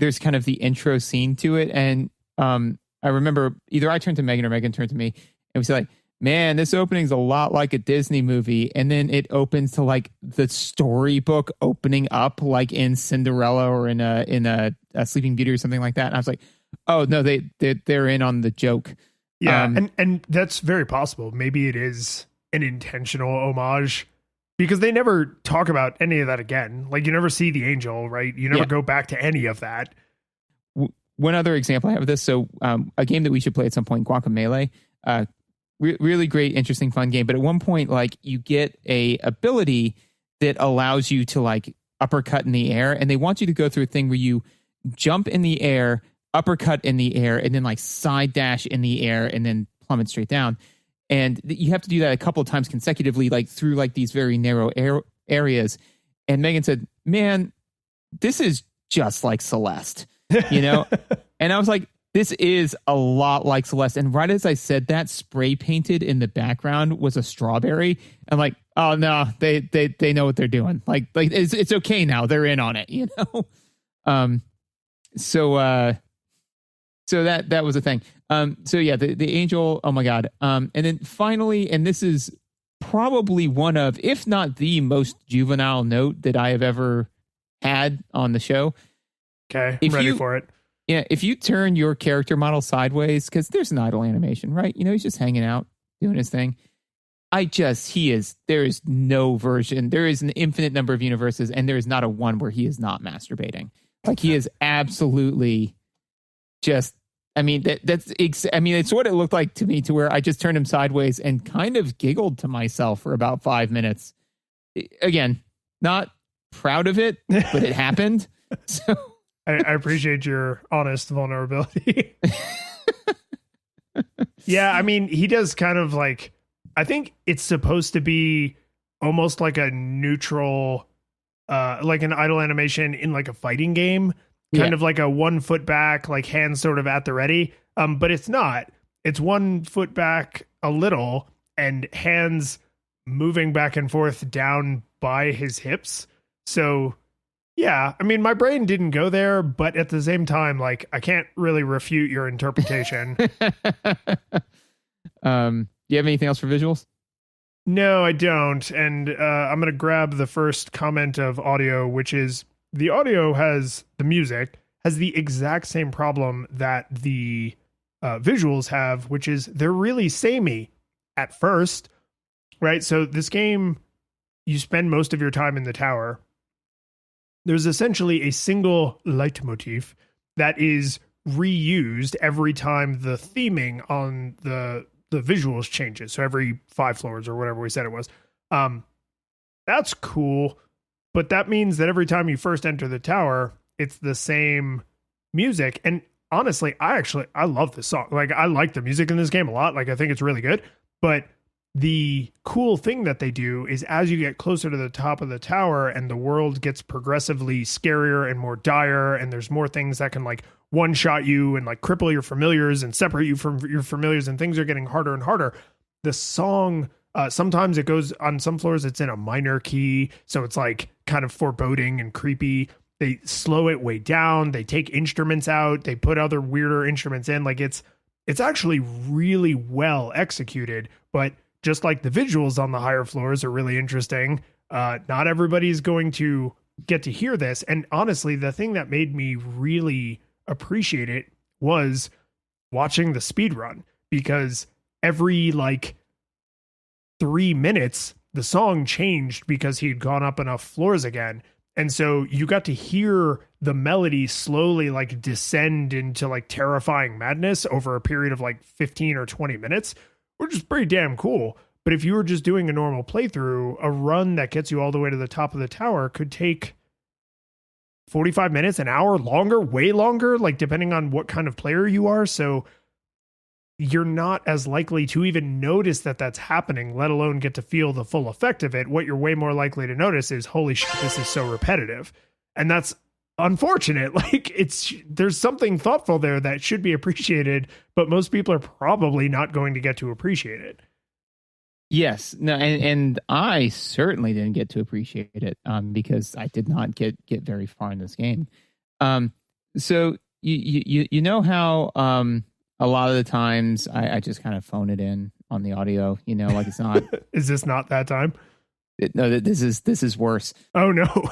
there's kind of the intro scene to it. And I remember either I turned to Megan or Megan turned to me and we said like, man, this opening's a lot like a Disney movie. And then it opens to like the storybook opening up like in Cinderella or in a Sleeping Beauty or something like that. And I was like, oh no, they're in on the joke. Yeah, and that's very possible. Maybe it is an intentional homage because they never talk about any of that again. Like you never see the angel, right? You never go back to any of that. One other example I have of this. So a game that we should play at some point, Guacamelee, really great, interesting, fun game. But at one point, like you get a ability that allows you to like uppercut in the air, and they want you to go through a thing where you jump in the air, uppercut in the air, and then like side dash in the air and then plummet straight down. And you have to do that a couple of times consecutively, like through like these very narrow areas. And Megan said, man, this is just like Celeste, you know? And I was like, this is a lot like Celeste. And right as I said that, spray painted in the background was a strawberry. I'm like, oh no, they know what they're doing. Like it's okay now. They're in on it, you know? So that was a thing. So yeah, the angel, oh my God. And then finally, and this is probably one of, if not the most juvenile note that I have ever had on the show. Okay, I'm ready for it. Yeah, if you turn your character model sideways, because there's an idle animation, right? You know, he's just hanging out, doing his thing. There is no version. There is an infinite number of universes, and there is not a one where he is not masturbating. Like he is absolutely just, I mean, it's what it looked like to me, to where I just turned him sideways and kind of giggled to myself for about 5 minutes. Again, not proud of it, but it happened. So I appreciate your honest vulnerability. Yeah, I mean, he does kind of like, I think it's supposed to be almost like a neutral, like an idle animation in like a fighting game. Kind of like a 1 foot back, like hands sort of at the ready. But it's not. It's 1 foot back a little and hands moving back and forth down by his hips. So yeah, I mean, my brain didn't go there, but at the same time, like I can't really refute your interpretation. Do you have anything else for visuals? No, I don't. And I'm going to grab the first comment of audio, which is, the audio the music has the exact same problem that the visuals have, which is they're really samey at first, right? So this game, you spend most of your time in the tower. There's essentially a single leitmotif that is reused every time the theming on the visuals changes. So every 5 floors or whatever we said it was. That's cool. But that means that every time you first enter the tower, it's the same music. And honestly, I love this song. Like, I like the music in this game a lot. Like, I think it's really good. But the cool thing that they do is as you get closer to the top of the tower and the world gets progressively scarier and more dire, and there's more things that can like one-shot you and like cripple your familiars and separate you from your familiars, and things are getting harder and harder, the song... sometimes it goes on some floors, it's in a minor key. So it's like kind of foreboding and creepy. They slow it way down. They take instruments out. They put other weirder instruments in. Like it's actually really well executed, but just like the visuals on the higher floors are really interesting. Not everybody's going to get to hear this. And honestly, the thing that made me really appreciate it was watching the speed run, because every like 3 minutes, the song changed because he'd gone up enough floors again. And so you got to hear the melody slowly like descend into like terrifying madness over a period of like 15 or 20 minutes, which is pretty damn cool. But if you were just doing a normal playthrough, a run that gets you all the way to the top of the tower could take 45 minutes, an hour, longer, way longer, like depending on what kind of player you are. So you're not as likely to even notice that that's happening, let alone get to feel the full effect of it. What you're way more likely to notice is, holy shit, this is so repetitive. And that's unfortunate. Like there's something thoughtful there that should be appreciated, but most people are probably not going to get to appreciate it. Yes, no, and I certainly didn't get to appreciate it because I did not get very far in this game. So you know how a lot of the times I just kind of phone it in on the audio, like it's not. Is this not that time? No, this is worse. Oh no.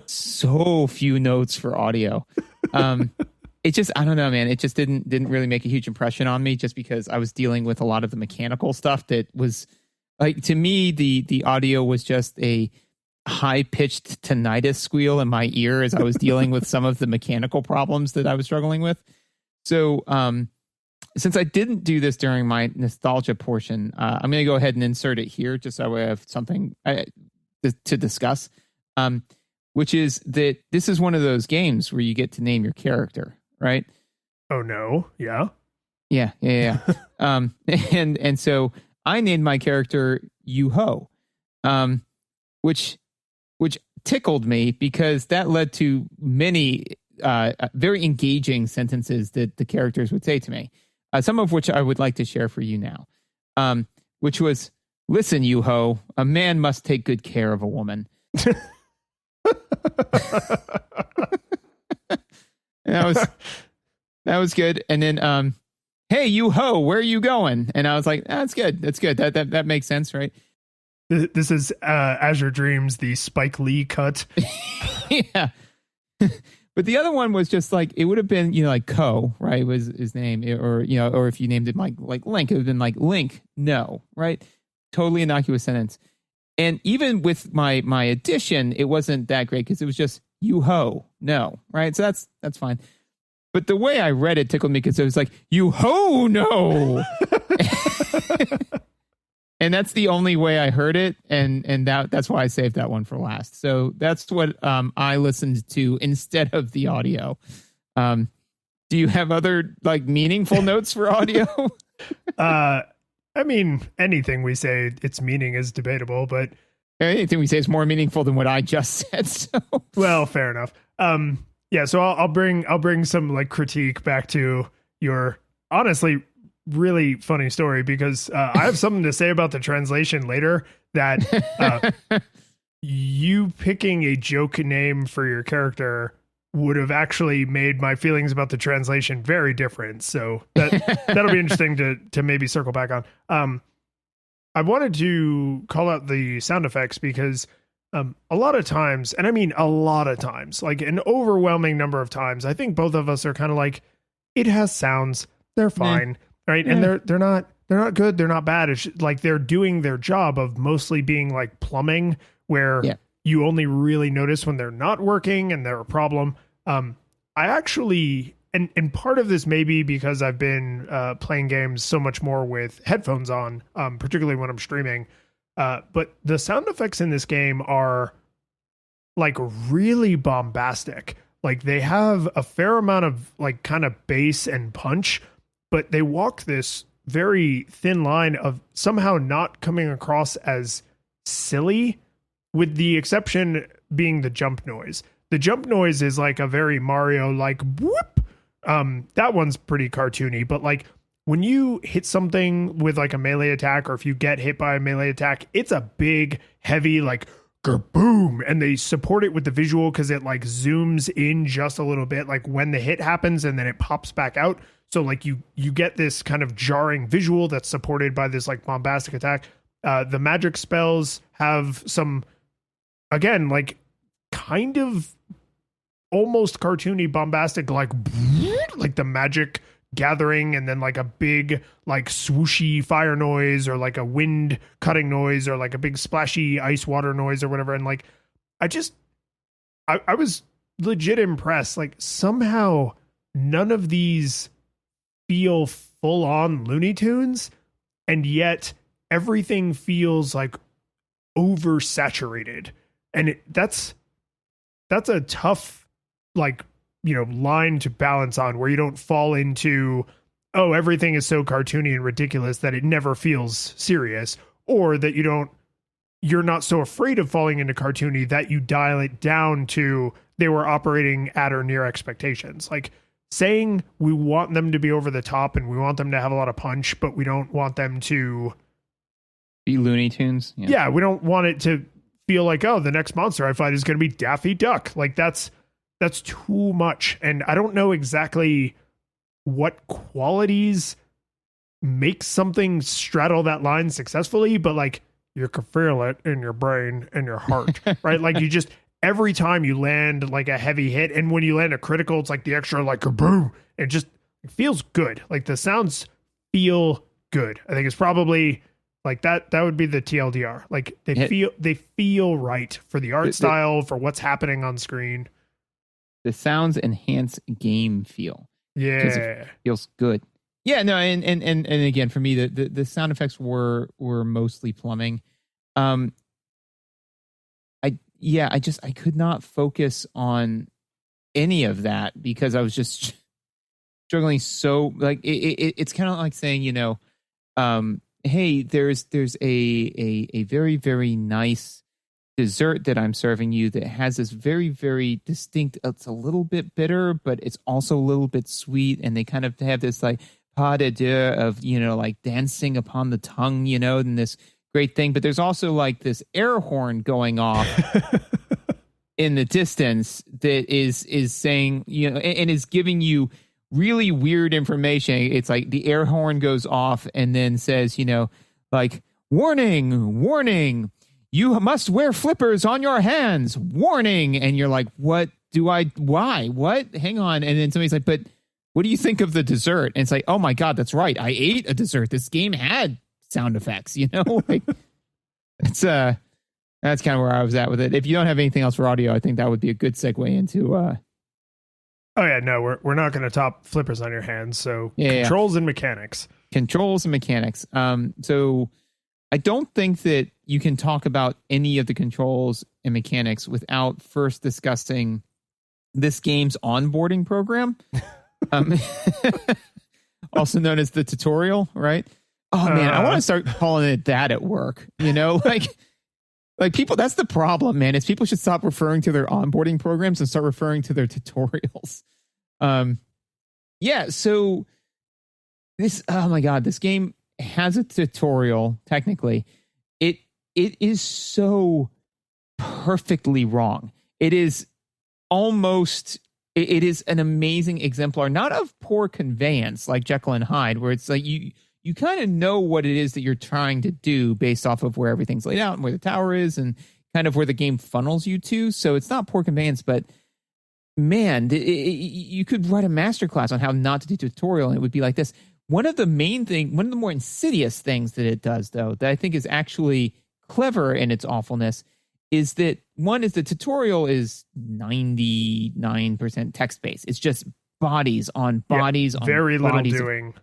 So few notes for audio. It just, I don't know, man. It just didn't really make a huge impression on me just because I was dealing with a lot of the mechanical stuff that was like, to me, the audio was just a high-pitched tinnitus squeal in my ear as I was dealing with some of the mechanical problems that I was struggling with. So, since I didn't do this during my nostalgia portion, I'm going to go ahead and insert it here just so I have something to discuss, which is that this is one of those games where you get to name your character, right? Oh, no. Yeah. Yeah. And so I named my character Yu-Ho, which tickled me because that led to many very engaging sentences that the characters would say to me. Some of which I would like to share for you now, which was, "Listen, Yu-Ho, a man must take good care of a woman." That was good. And then, "Hey, Yu-Ho, where are you going?" And I was like, "That's good. That's good. That makes sense, right?" This is Azure Dreams, the Spike Lee cut. Yeah. But the other one was just like, it would have been, like Ko, right? Was his name, or if you named it like Link, it would have been like Link, no, right? Totally innocuous sentence. And even with my addition, it wasn't that great because it was just Yu-Ho, no, right? So that's fine. But the way I read it tickled me because it was like, Yu-Ho, no. And that's the only way I heard it, and that's why I saved that one for last. So that's what I listened to instead of the audio. Do you have other like meaningful notes for audio? I mean, anything we say, its meaning is debatable, but anything we say is more meaningful than what I just said. So, well, fair enough. Yeah. So I'll bring some like critique back to your honestly really funny story because I have something to say about the translation later that you picking a joke name for your character would have actually made my feelings about the translation very different. So that'll be interesting to maybe circle back on. I wanted to call out the sound effects because a lot of times, and I mean a lot of times, like an overwhelming number of times, I think both of us are kind of like, it has sounds, they're fine. Right. Yeah. And they're not good. They're not bad. It's like they're doing their job of mostly being like plumbing where you only really notice when they're not working and they're a problem. I actually, and part of this may be because I've been playing games so much more with headphones on, particularly when I'm streaming. But the sound effects in this game are like really bombastic. Like they have a fair amount of like kind of bass and punch, but they walk this very thin line of somehow not coming across as silly, with the exception being the jump noise. The jump noise is like a very Mario like whoop. That one's pretty cartoony, but like when you hit something with like a melee attack, or if you get hit by a melee attack, it's a big, heavy like boom, and they support it with the visual because it like zooms in just a little bit, like when the hit happens, and then it pops back out. So like you get this kind of jarring visual that's supported by this like bombastic attack. The magic spells have some, again, like kind of almost cartoony bombastic, like the magic gathering, and then like a big like swooshy fire noise, or like a wind cutting noise, or like a big splashy ice water noise or whatever. And like I was legit impressed. Like somehow none of these feel full on Looney Tunes, and yet everything feels like oversaturated. And that's a tough like, line to balance on, where you don't fall into, oh, everything is so cartoony and ridiculous that it never feels serious, or that you don't you're not so afraid of falling into cartoony that you dial it down to they were operating at or near expectations. Like saying we want them to be over the top and we want them to have a lot of punch, but we don't want them to be Looney Tunes. Yeah, we don't want it to feel like, oh, the next monster I fight is going to be Daffy Duck. Like that's too much. And I don't know exactly what qualities make something straddle that line successfully, but like you can feel it in your brain and your heart, right? Like you just, every time you land like a heavy hit, and when you land a critical, it's like the extra like kaboom. It just feels good. Like the sounds feel good. I think it's probably like that would be the TLDR. Like they feel right for the art style, for what's happening on screen. The sounds enhance game feel. Yeah. It feels good. Yeah, no, and again, for me, the sound effects were mostly plumbing. I could not focus on any of that because I was just struggling. So like it's kind of like saying, hey, there's a very, very nice dessert that I'm serving you that has this very, very distinct, it's a little bit bitter, but it's also a little bit sweet, and they kind of have this like pas de deux of, like dancing upon the tongue, and this great thing. But there's also like this air horn going off in the distance that is saying, and is giving you really weird information. It's like the air horn goes off and then says, like, warning, you must wear flippers on your hands, warning. And you're like, why? What? Hang on. And then somebody's like, but what do you think of the dessert? And it's like, oh my God, that's right. I ate a dessert. This game had sound effects, like it's that's kind of where I was at with it. If you don't have anything else for audio, I think that would be a good segue into oh yeah, no, we're not going to top flippers on your hands. So controls and mechanics. So I don't think that you can talk about any of the controls and mechanics without first discussing this game's onboarding program. Also known as the tutorial, right? Oh man, I want to start calling it that at work. Like people, that's the problem, man. Is people should stop referring to their onboarding programs and start referring to their tutorials. So this, oh my God, this game has a tutorial. Technically, it is so perfectly wrong. It is almost. It is an amazing exemplar, not of poor conveyance like Jekyll and Hyde, where it's like you kind of know what it is that you're trying to do based off of where everything's laid out and where the tower is and kind of where the game funnels you to. So it's not poor conveyance, but man, you could write a masterclass on how not to do tutorial, and it would be like this. One of the more insidious things that it does, though, that I think is actually clever in its awfulness, is that one is the tutorial is 99% text-based. It's just bodies on bodies on very bodies. Little doing.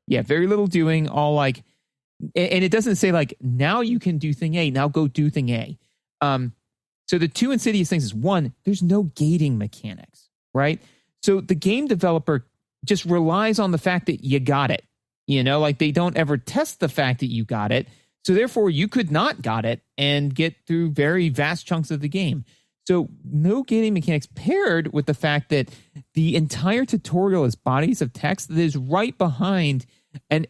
Yeah, very little doing, all like, and it doesn't say like, now you can do thing A, now go do thing A. So the two insidious things is, one, there's no gating mechanics, right? So the game developer just relies on the fact that you got it, like they don't ever test the fact that you got it. So therefore you could not got it and get through very vast chunks of the game. So no gating mechanics, paired with the fact that the entire tutorial is bodies of text that is right behind an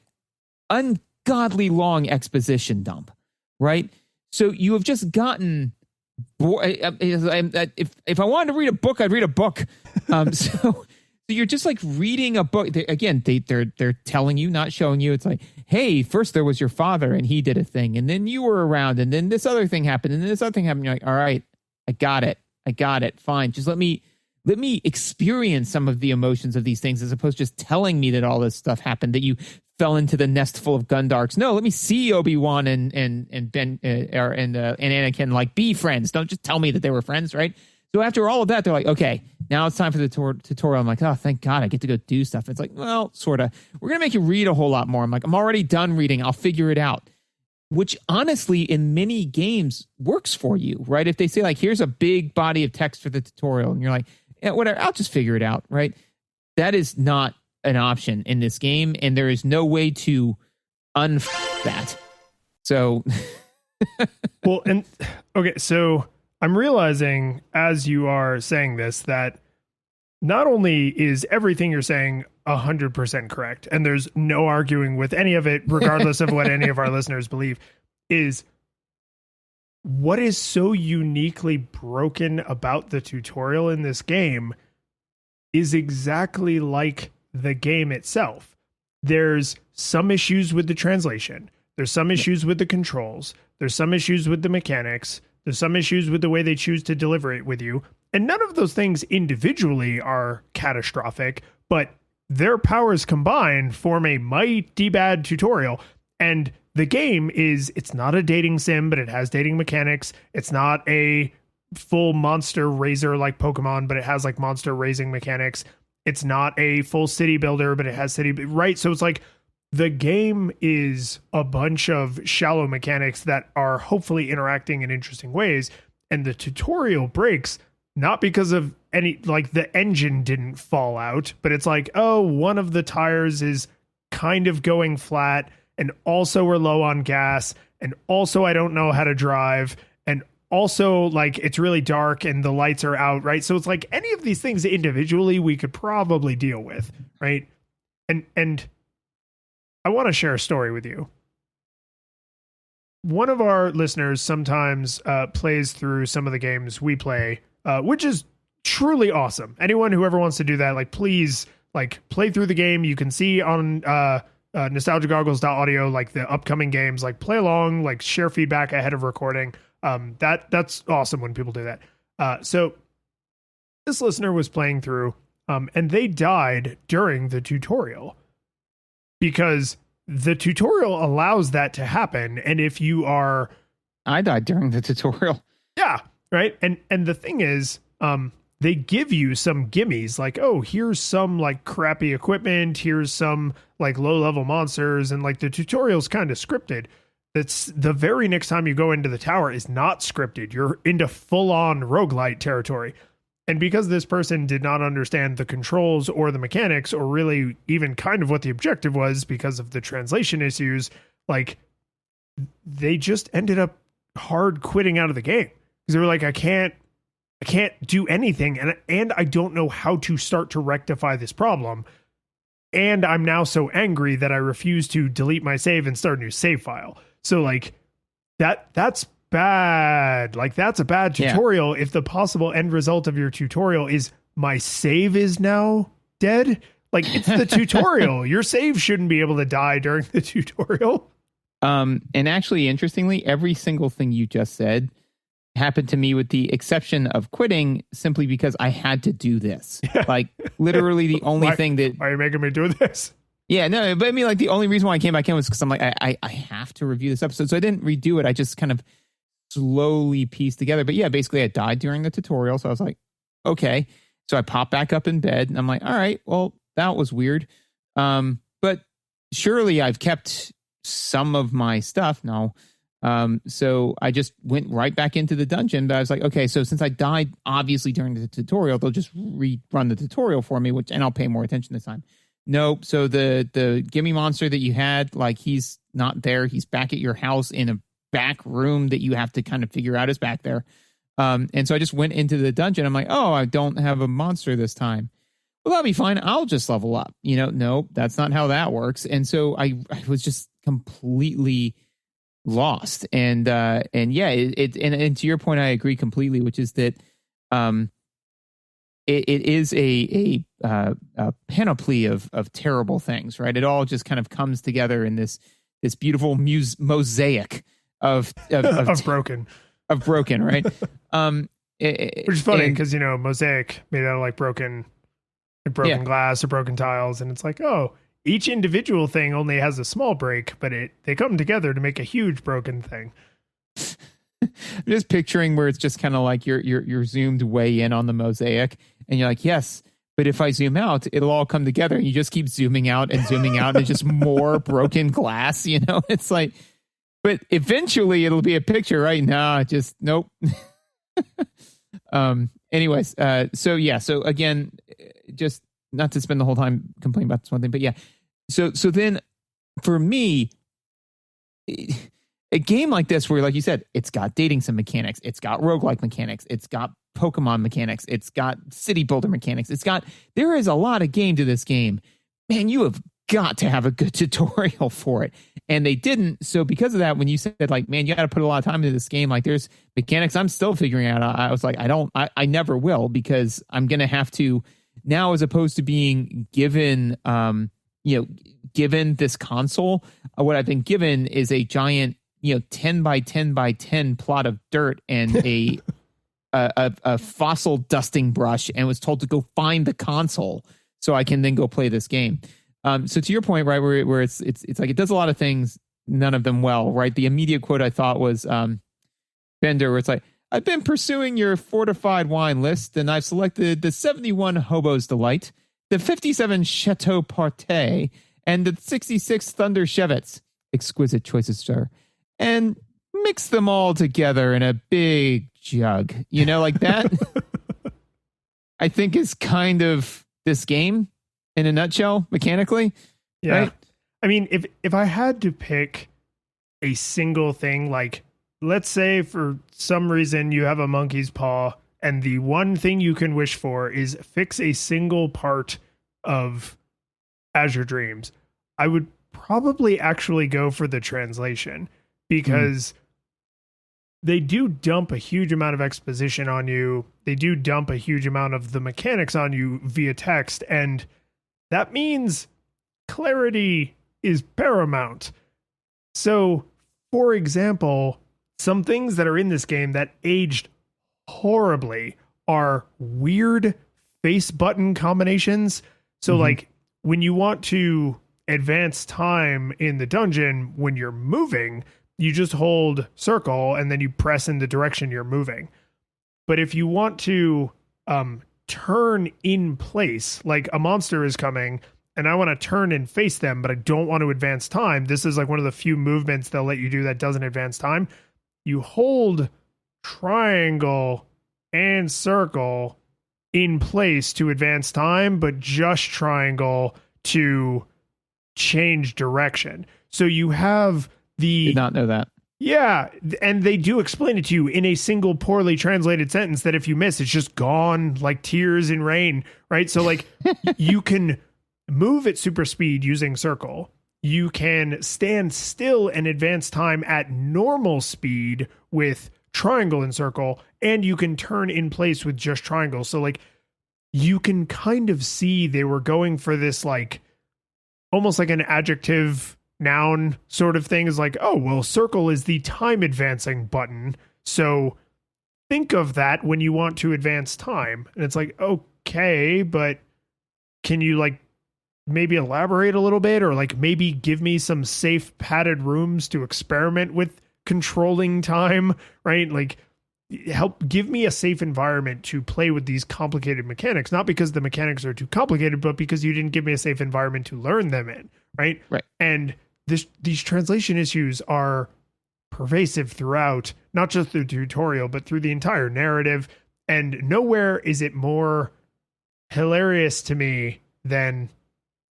ungodly long exposition dump, right? So you have just gotten if I wanted to read a book, I'd read a book. So you're just like reading a book. They're telling you, not showing you. It's like, hey, first there was your father and he did a thing, and then you were around, and then this other thing happened, and then this other thing happened. You're like, all right, I got it. Fine. Just let me experience some of the emotions of these things, as opposed to just telling me that all this stuff happened, that you fell into the nest full of Gundarks. No, let me see Obi-Wan and Ben and Anakin like be friends. Don't just tell me that they were friends, right? So after all of that, they're like, okay, now it's time for the tutorial. I'm like, oh, thank God, I get to go do stuff. It's like, well, sort of. We're going to make you read a whole lot more. I'm like, I'm already done reading. I'll figure it out. Which honestly, in many games, works for you, right? If they say like, here's a big body of text for the tutorial, and you're like, yeah, whatever, I'll just figure it out, right? That is not an option in this game, and there is no way to that. So Well, and okay, so I'm realizing as you are saying this that not only is everything you're saying 100% correct, and there's no arguing with any of it, regardless of what any of our listeners believe, is what is so uniquely broken about the tutorial in this game is exactly like the game itself. There's some issues with the translation. There's some issues with the controls. There's some issues with the mechanics. There's some issues with the way they choose to deliver it with you. And none of those things individually are catastrophic, but their powers combined form a mighty bad tutorial. And the game it's not a dating sim, but it has dating mechanics. It's not a full monster raiser like Pokemon, but it has like monster raising mechanics. It's not a full city builder, but it has city, right? So it's like the game is a bunch of shallow mechanics that are hopefully interacting in interesting ways. And the tutorial breaks not because of any, like the engine didn't fall out, but it's like, oh, one of the tires is kind of going flat, and also we're low on gas, and also I don't know how to drive, and also like it's really dark and the lights are out, right? So it's like any of these things individually we could probably deal with, right? And I want to share a story with you. One of our listeners sometimes plays through some of the games we play, which is truly awesome. Anyone who ever wants to do that, like, please, like, play through the game. You can see on nostalgiagoggles.audio, like, the upcoming games, like, play along, like, share feedback ahead of recording. That's awesome when people do that. So this listener was playing through, and they died during the tutorial because the tutorial allows that to happen. And if you are... I died during the tutorial. Yeah, right? And the thing is, they give you some gimmies, like, oh, here's some, like, crappy equipment, here's some, like, low-level monsters, and, like, the tutorial's kind of scripted. That's the very next time you go into the tower is not scripted. You're into full-on roguelite territory. And because this person did not understand the controls or the mechanics, or really even kind of what the objective was because of the translation issues, like, they just ended up hard quitting out of the game. Because they were like, I can't do anything, and I don't know how to start to rectify this problem. And I'm now so angry that I refuse to delete my save and start a new save file. So, like, that's bad. Like, that's a bad tutorial. Yeah. If the possible end result of your tutorial is my save is now dead, like, it's the tutorial. Your save shouldn't be able to die during the tutorial. And actually, interestingly, every single thing you just said happened to me with the exception of quitting simply because I had to do this. Yeah. Like, literally the only thing that... Why are you making me do this? Yeah, no, but I mean, like, the only reason why I came back in was because I'm like, I have to review this episode. So I didn't redo it. I just kind of slowly pieced together. But yeah, basically I died during the tutorial. So I was like, okay. So I popped back up in bed and I'm like, all right, well, that was weird. But surely I've kept some of my stuff now. So I just went right back into the dungeon, but I was like, okay, so since I died obviously during the tutorial, they'll just rerun the tutorial for me, and I'll pay more attention this time. Nope. So the gimme monster that you had, like, he's not there. He's back at your house in a back room that you have to kind of figure out is back there. And so I just went into the dungeon. I'm like, oh, I don't have a monster this time. Well, that'll be fine. I'll just level up. No, that's not how that works. And so I was just completely lost. And yeah, and to your point, I agree completely, which is that it is a panoply of terrible things, right? It all just kind of comes together in this beautiful mosaic of broken, right? Which is funny because mosaic made out of like broken glass or broken tiles, and it's like, oh, each individual thing only has a small break, but they come together to make a huge broken thing. I'm just picturing where it's just kind of like you're zoomed way in on the mosaic, and you're like, yes, but if I zoom out, it'll all come together. And you just keep zooming out, and just more broken glass. It's like, but eventually it'll be a picture, right? No, just nope. Anyways, so again, just not to spend the whole time complaining about this one thing, but yeah. So then for me, a game like this where, like you said, it's got dating sim mechanics, it's got roguelike mechanics, it's got Pokemon mechanics, it's got city builder mechanics, there is a lot of game to this game. Man, you have got to have a good tutorial for it. And they didn't. So because of that, when you said like, man, you got to put a lot of time into this game, like there's mechanics I'm still figuring out. I was like, I never will, because I'm going to have to now, as opposed to being given, given this console, what I've been given is a giant, 10 by 10 by 10 plot of dirt and a fossil dusting brush, and was told to go find the console so I can then go play this game. So to your point, right, where it's like it does a lot of things, none of them well, right? The immediate quote I thought was Bender, where it's like, I've been pursuing your fortified wine list, and I've selected the 71 Hobo's Delight, the 57 Chateau Partey, and the 66 Thunder Chevets. Exquisite choices, sir. And mix them all together in a big jug. Like that, I think is kind of this game in a nutshell, mechanically. Yeah. Right? I mean, if I had to pick a single thing, like let's say for some reason you have a monkey's paw and the one thing you can wish for is fix a single part of Azure Dreams, I would probably actually go for the translation, because they do dump a huge amount of exposition on you. They do dump a huge amount of the mechanics on you via text, and that means clarity is paramount. So, for example, some things that are in this game that aged horribly are weird face button combinations. So, like, when you want to advance time in the dungeon, when you're moving, you just hold circle and then you press in the direction you're moving. But if you want to turn in place, like a monster is coming and I want to turn and face them, but I don't want to advance time, this is like one of the few movements they'll let you do that doesn't advance time. You hold triangle and circle in place to advance time, but just triangle to change direction. So you have Did not know that. Yeah, and they do explain it to you in a single poorly translated sentence that if you miss, it's just gone like tears in rain, right? So like you can move at super speed using circle. You can stand still and advance time at normal speed with triangle and circle, and you can turn in place with just triangle. So like you can kind of see they were going for this like almost like an adjective noun sort of thing, is like, oh, well, circle is the time advancing button. So think of that when you want to advance time. And it's like, okay, but can you like maybe elaborate a little bit, or like maybe give me some safe padded rooms to experiment with controlling time, right? Like help give me a safe environment to play with these complicated mechanics, not because the mechanics are too complicated, but because you didn't give me a safe environment to learn them in, right? And these translation issues are pervasive throughout, not just through the tutorial, but through the entire narrative. And nowhere is it more hilarious to me than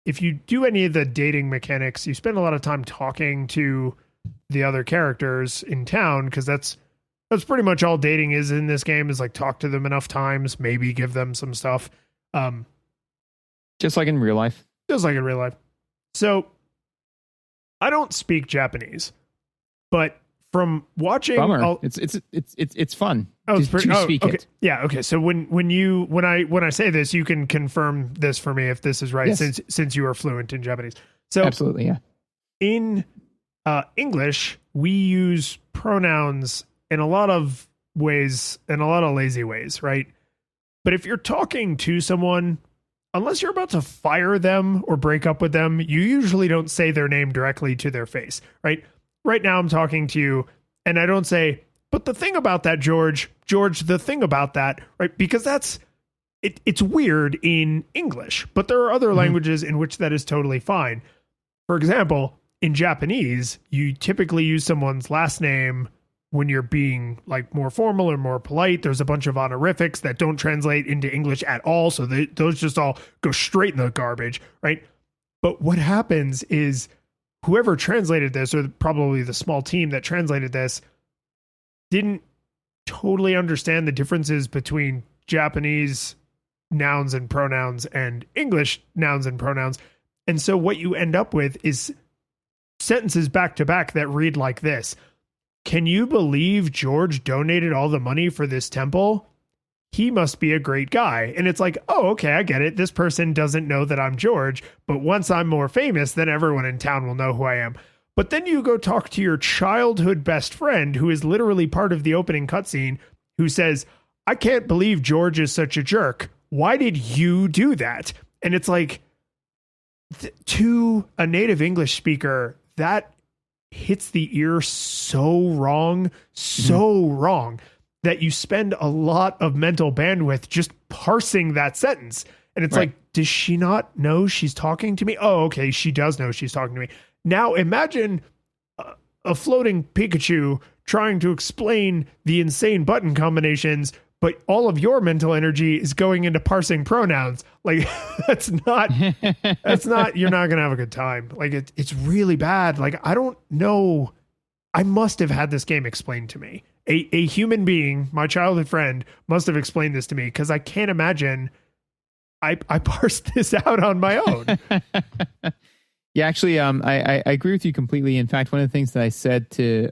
if you do any of the dating mechanics, you spend a lot of time talking to the other characters in town, because that's pretty much all dating is in this game, is like talk to them enough times, maybe give them some stuff. Just like in real life. So I don't speak Japanese, but from watching, Bummer. It's fun. Oh, it's pretty, to speak okay. it. Yeah. Okay. So when I say this, you can confirm this for me if this is right, Yes. since you are fluent in Japanese. So Absolutely. Yeah. in English, we use pronouns in a lot of ways, in a lot of lazy ways, right? But if you're talking to someone, unless you're about to fire them or break up with them, you usually don't say their name directly to their face, right? Right now I'm talking to you and I don't say, but the thing about that, George, the thing about that, right? Because it's weird in English, but there are other languages in which that is totally fine. For example, in Japanese, you typically use someone's last name when you're being like more formal or more polite. There's a bunch of honorifics that don't translate into English at all. So those just all go straight in the garbage, right? But what happens is whoever translated this, or probably the small team that translated this, didn't totally understand the differences between Japanese nouns and pronouns and English nouns and pronouns. And so what you end up with is sentences back to back that read like this: can you believe George donated all the money for this temple? He must be a great guy. And it's like, oh, okay, I get it. This person doesn't know that I'm George, but once I'm more famous, then everyone in town will know who I am. But then you go talk to your childhood best friend, who is literally part of the opening cutscene, who says, I can't believe George is such a jerk. Why did you do that? And it's like, to a native English speaker, that hits the ear so wrong, wrong, that you spend a lot of mental bandwidth just parsing that sentence. And it's like, does she not know she's talking to me? Oh, okay, she does know she's talking to me. Now imagine a floating Pikachu trying to explain the insane button combinations, but all of your mental energy is going into parsing pronouns. Like, that's not, you're not going to have a good time. Like, it's really bad. Like, I don't know. I must have had this game explained to me. A human being, my childhood friend, must have explained this to me, because I can't imagine I parsed this out on my own. Yeah, actually, I agree with you completely. In fact, one of the things that I said to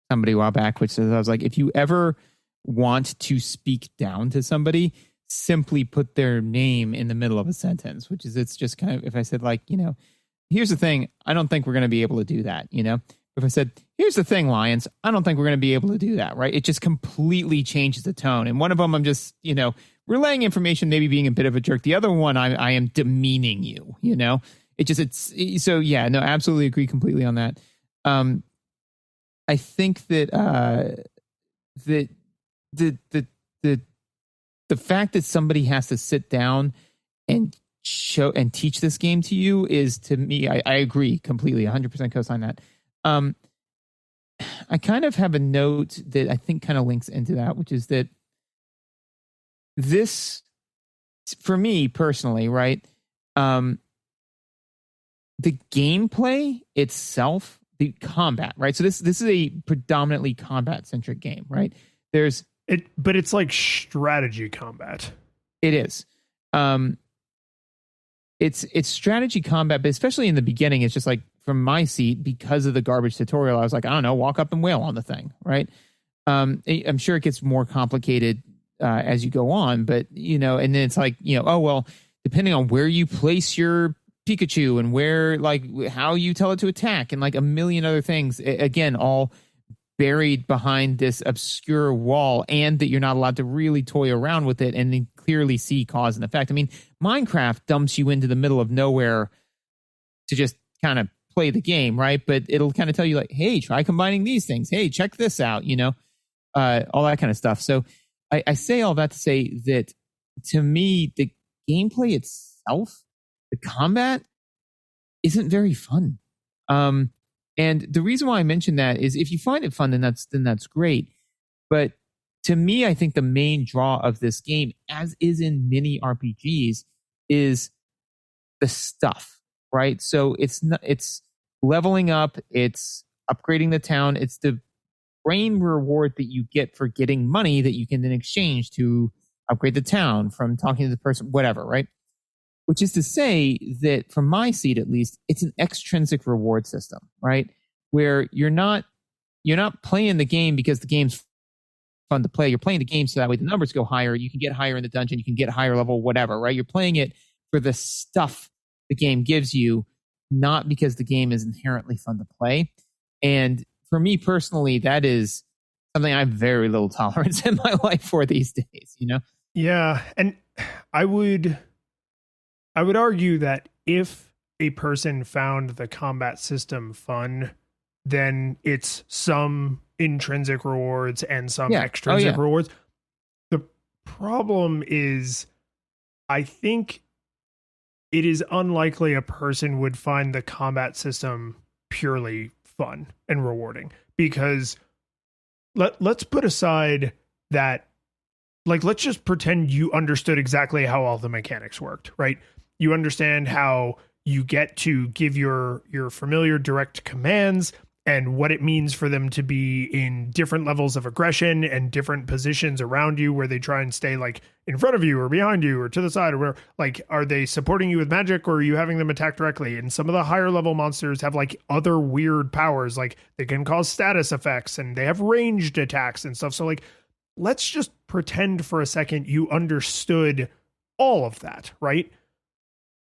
somebody a while back, which is, I was like, if you ever want to speak down to somebody, simply put their name in the middle of a sentence, which is, it's just kind of, if I said, like, here's the thing, I don't think we're going to be able to do that, If I said, here's the thing, Lions, I don't think we're going to be able to do that, right? It just completely changes the tone. And one of them, I'm just, relaying information, maybe being a bit of a jerk. The other one, I am demeaning you, so yeah, no, absolutely agree completely on that. I think that that the fact that somebody has to sit down and show and teach this game to you is, to me, I agree completely, 100% co-sign that. I kind of have a note that I think kind of links into that, which is that this, for me personally, right? The gameplay itself, the combat, right? So this is a predominantly combat-centric game, right? But it's like strategy combat. It is. It's strategy combat, but especially in the beginning, it's just like, from my seat, because of the garbage tutorial, I was like, I don't know, walk up and wail on the thing, right? I'm sure it gets more complicated as you go on, but, and then it's like, oh, well, depending on where you place your Pikachu and where, like, how you tell it to attack and like a million other things, again, all buried behind this obscure wall, and that you're not allowed to really toy around with it and then clearly see cause and effect. I mean, Minecraft dumps you into the middle of nowhere to just kind of play the game, right? But it'll kind of tell you, like, hey, try combining these things. Hey, check this out, all that kind of stuff. So I say all that to say that, to me, the gameplay itself, the combat, isn't very fun. And the reason why I mention that is, if you find it fun, then that's great. But to me, I think the main draw of this game, as is in many RPGs, is the stuff, right? So it's leveling up, it's upgrading the town, it's the brain reward that you get for getting money that you can then exchange to upgrade the town, from talking to the person, whatever, right? Which is to say that, from my seat at least, it's an extrinsic reward system, right? Where you're not playing the game because the game's fun to play. You're playing the game so that way the numbers go higher. You can get higher in the dungeon. You can get higher level, whatever, right? You're playing it for the stuff the game gives you, not because the game is inherently fun to play. And for me personally, that is something I have very little tolerance in my life for these days, Yeah. And I would argue that if a person found the combat system fun, then it's some intrinsic rewards and some extrinsic rewards. The problem is, I think it is unlikely a person would find the combat system purely fun and rewarding, because let's put aside that, like, let's just pretend you understood exactly how all the mechanics worked, right? You understand how you get to give your familiar direct commands and what it means for them to be in different levels of aggression and different positions around you where they try and stay like in front of you or behind you or to the side or where, like, are they supporting you with magic or are you having them attack directly? And some of the higher level monsters have like other weird powers, like they can cause status effects and they have ranged attacks and stuff. So like, let's just pretend for a second you understood all of that, right?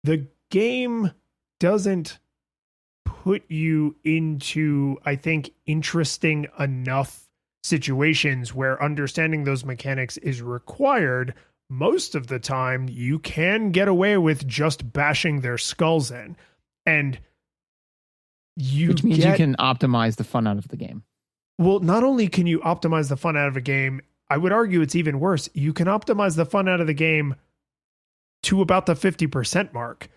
The game doesn't put you into, I think, interesting enough situations where understanding those mechanics is required. Most of the time, you can get away with just bashing their skulls in. And which means you can optimize the fun out of the game. Well, not only can you optimize the fun out of a game, I would argue it's even worse. You can optimize the fun out of the game to about the 50% mark.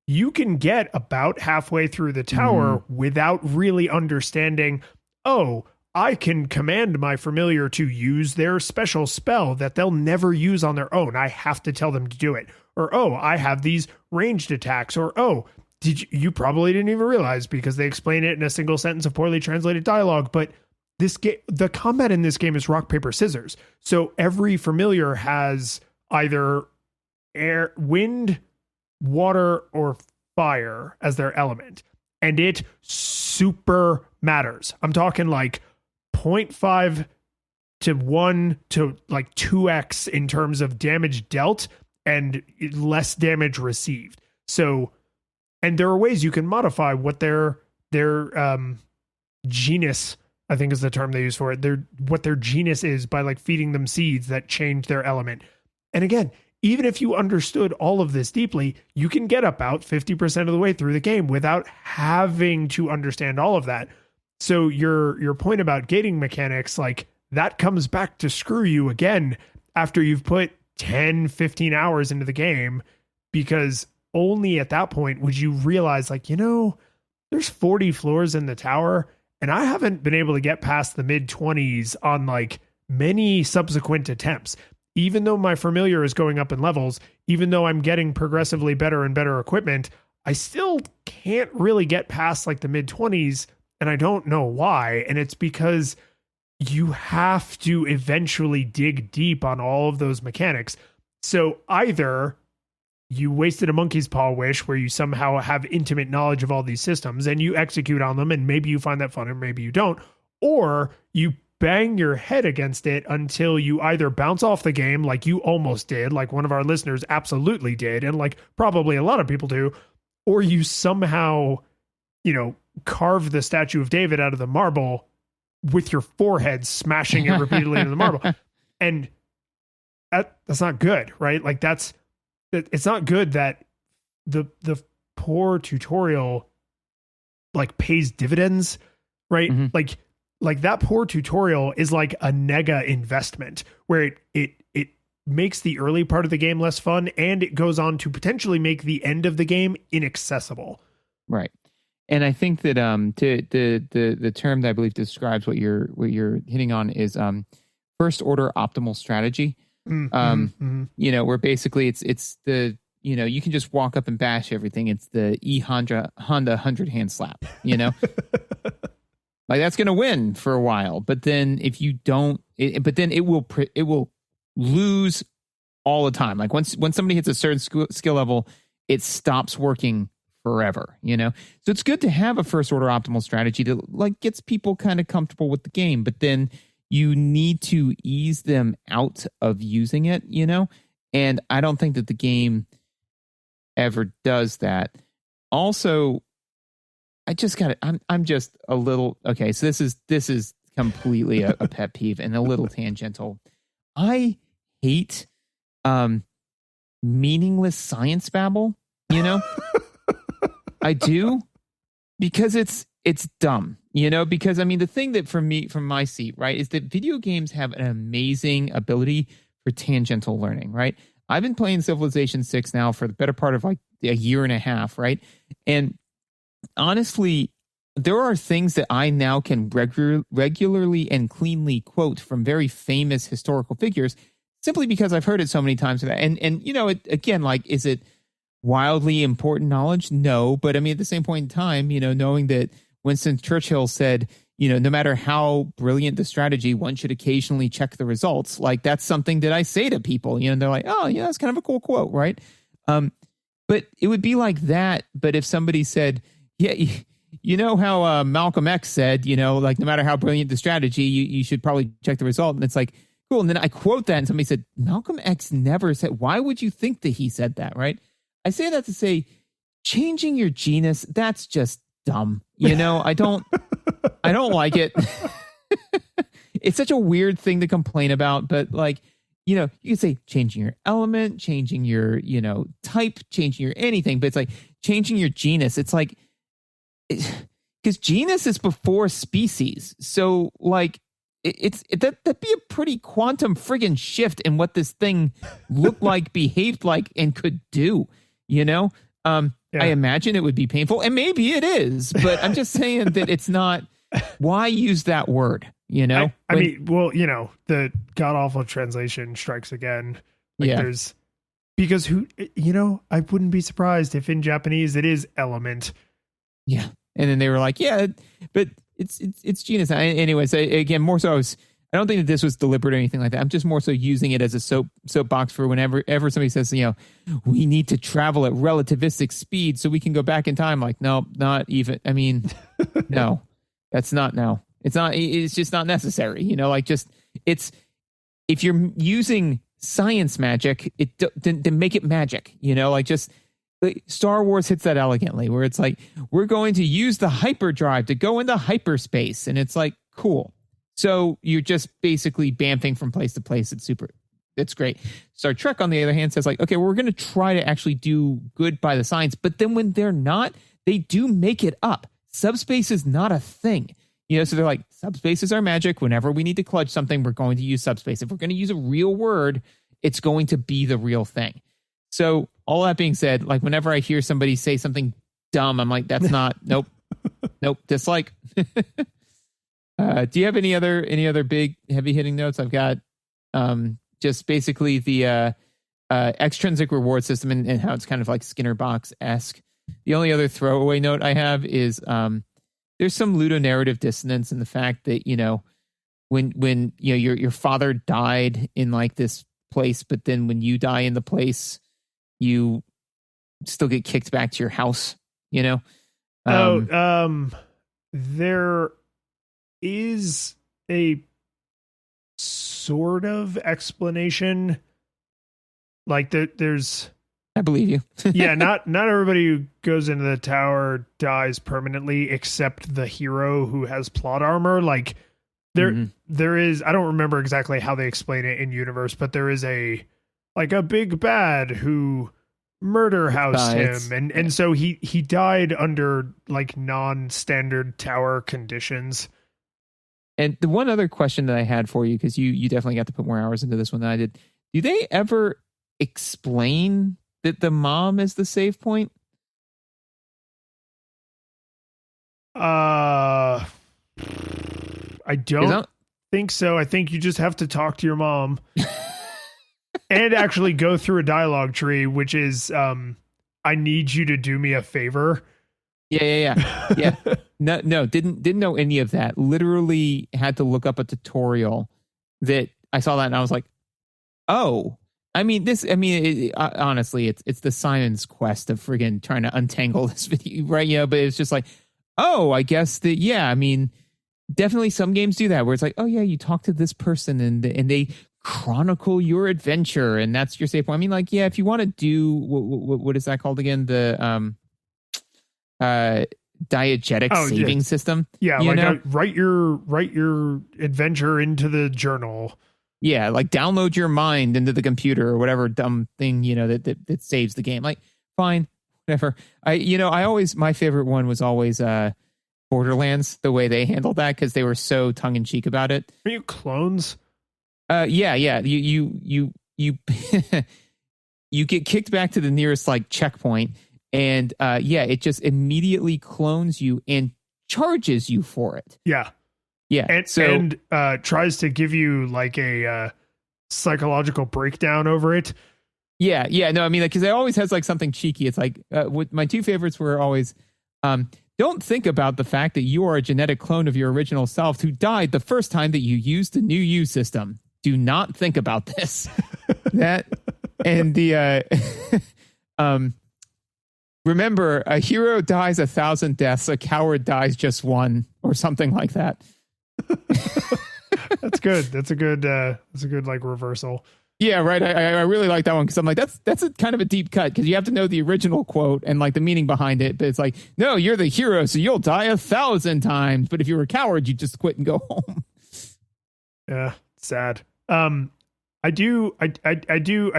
You can get about halfway through the tower without really understanding, oh, I can command my familiar to use their special spell that they'll never use on their own. I have to tell them to do it. Or, oh, I have these ranged attacks. Or, oh, you probably didn't even realize because they explain it in a single sentence of poorly translated dialogue. But this game, the combat in this game is rock, paper, scissors. So every familiar has either air, wind, water, or fire as their element. And it super matters. I'm talking like 0.5 to 1 to like 2x in terms of damage dealt and less damage received. So, and there are ways you can modify what their genus, I think is the term they use for it, what their genus is by like feeding them seeds that change their element. And again, even if you understood all of this deeply, you can get about 50% of the way through the game without having to understand all of that. So your point about gating mechanics, like that comes back to screw you again after you've put 10, 15 hours into the game, because only at that point would you realize, like, you know, there's 40 floors in the tower and I haven't been able to get past the mid-20s on like many subsequent attempts. Even though my familiar is going up in levels, even though I'm getting progressively better and better equipment, I still can't really get past like the mid-20s, and I don't know why. And it's because you have to eventually dig deep on all of those mechanics. So either you wasted a monkey's paw wish where you somehow have intimate knowledge of all these systems and you execute on them, and maybe you find that fun or maybe you don't, or you bang your head against it until you either bounce off the game like you almost did, like one of our listeners absolutely did, and like probably a lot of people do, or you somehow, you know, carve the statue of David out of the marble with your forehead, smashing it repeatedly into the marble. And that's not good, right? Like it's not good that the poor tutorial like pays dividends, right? Like that poor tutorial is like a nega investment where it makes the early part of the game less fun, and it goes on to potentially make the end of the game inaccessible. Right. And I think that the term that I believe describes what you're hitting on is first order optimal strategy. You know, where basically it's the, you know, you can just walk up and bash everything. It's the Honda 100 hand slap, you know. Like that's going to win for a while, but then if you don't, but then it will lose all the time. Like when somebody hits a certain skill level, it stops working forever, you know? So it's good to have a first order optimal strategy that like gets people kind of comfortable with the game, but then you need to ease them out of using it, you know? And I don't think that the game ever does that. Also, I'm just a little, okay, so this is completely a pet peeve and a little tangential. I hate meaningless science babble, you know? I do, because it's dumb, you know? Because I mean, the thing that from my seat, right, is that video games have an amazing ability for tangential learning, right? I've been playing Civilization 6 now for the better part of like a year and a half, right? And honestly, there are things that I now can regularly and cleanly quote from very famous historical figures simply because I've heard it so many times. And you know, again, like, is it wildly important knowledge? No. But I mean, at the same point in time, knowing that Winston Churchill said, no matter how brilliant the strategy, one should occasionally check the results. Like, that's something that I say to people, and they're like, oh, yeah, that's kind of a cool quote, right? But it would be like that. But if somebody said, yeah, you know how Malcolm X said, like, no matter how brilliant the strategy, you should probably check the result. And it's like, cool. And then I quote that and somebody said, Malcolm X never said, why would you think that he said that, right? I say that to say, changing your genus, that's just dumb. I don't like it. It's such a weird thing to complain about, but like, you can say changing your element, changing your, type, changing your anything, but it's like changing your genus. It's like, because genus is before species. So like, that'd be a pretty quantum friggin' shift in what this thing looked like, behaved like, and could do, Yeah. I imagine it would be painful, and maybe it is, but I'm just saying that it's not. Why use that word? I mean, well, the god awful translation strikes again. Like because I wouldn't be surprised if in Japanese it is element. Yeah, and then they were like, yeah, but it's genus. Anyways, again, more so, I don't think that this was deliberate or anything like that. I'm just more so using it as a soapbox for whenever somebody says, we need to travel at relativistic speed so we can go back in time. Like, no, not even. I mean, no, that's not. No, it's not. It's just not necessary. It's if you're using science magic, then make it magic. Star Wars hits that elegantly, where it's like, we're going to use the hyperdrive to go into hyperspace, and it's like, cool. So you're just basically bamfing from place to place. It's great. Star Trek, on the other hand, says like, okay, we're going to try to actually do good by the science. But then when they're not, they do make it up. Subspace is not a thing. So they're like, subspaces are magic. Whenever we need to clutch something, we're going to use subspace. If we're going to use a real word, it's going to be the real thing. So all that being said, like whenever I hear somebody say something dumb, I'm like, that's not, nope, dislike. Do you have any other big heavy hitting notes? I've got just basically the extrinsic reward system and how it's kind of like Skinner box-esque. The only other throwaway note I have is there's some ludonarrative dissonance in the fact that when your father died in like this place, but then when you die in the place, you still get kicked back to your house. There is a sort of explanation, like there's I believe you. Yeah, not everybody who goes into the tower dies permanently except the hero who has plot armor. Like there is, I don't remember exactly how they explain it in universe, but there is a big bad who murder housed him, and so he died under like non-standard tower conditions. And the one other question that I had for you, because you definitely got to put more hours into this one than I did. Do they ever explain that the mom is the save point? I don't think so. I think you just have to talk to your mom and actually go through a dialogue tree, which is, I need you to do me a favor. Yeah. No, didn't know any of that. Literally had to look up a tutorial that I saw that and I was like, oh, honestly, it's the Simon's quest of friggin' trying to untangle this video, right? But it's just like, oh, I guess that, definitely some games do that where it's like, oh yeah, you talk to this person and they chronicle your adventure and that's your save point. If you want to do, what is that called again? The, diegetic saving system. Yeah, write your adventure into the journal. Yeah, like download your mind into the computer or whatever dumb thing, that saves the game. Like, fine, whatever. My favorite one was always Borderlands, the way they handled that, because they were so tongue in cheek about it. Are you clones? Yeah. You you get kicked back to the nearest like checkpoint. And it just immediately clones you and charges you for it. Yeah. And tries to give you like a psychological breakdown over it. Yeah. No, I mean, because it always has like something cheeky. It's like my two favorites were always, don't think about the fact that you are a genetic clone of your original self who died the first time that you used the new you system. Do not think about this. That and the remember, a hero dies 1,000 deaths, a coward dies just one, or something like that. That's good. That's a good like reversal. Yeah, right. I really like that one because I'm like, that's a kind of a deep cut because you have to know the original quote and like the meaning behind it. But it's like, no, you're the hero, so you'll die 1,000 times. But if you were a coward, you just quit and go home. Yeah, sad. I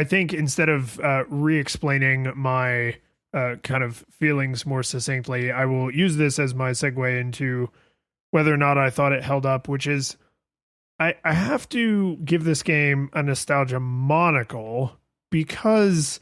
think instead of re-explaining my kind of feelings more succinctly, I will use this as my segue into whether or not I thought it held up, which is I have to give this game a nostalgia monocle because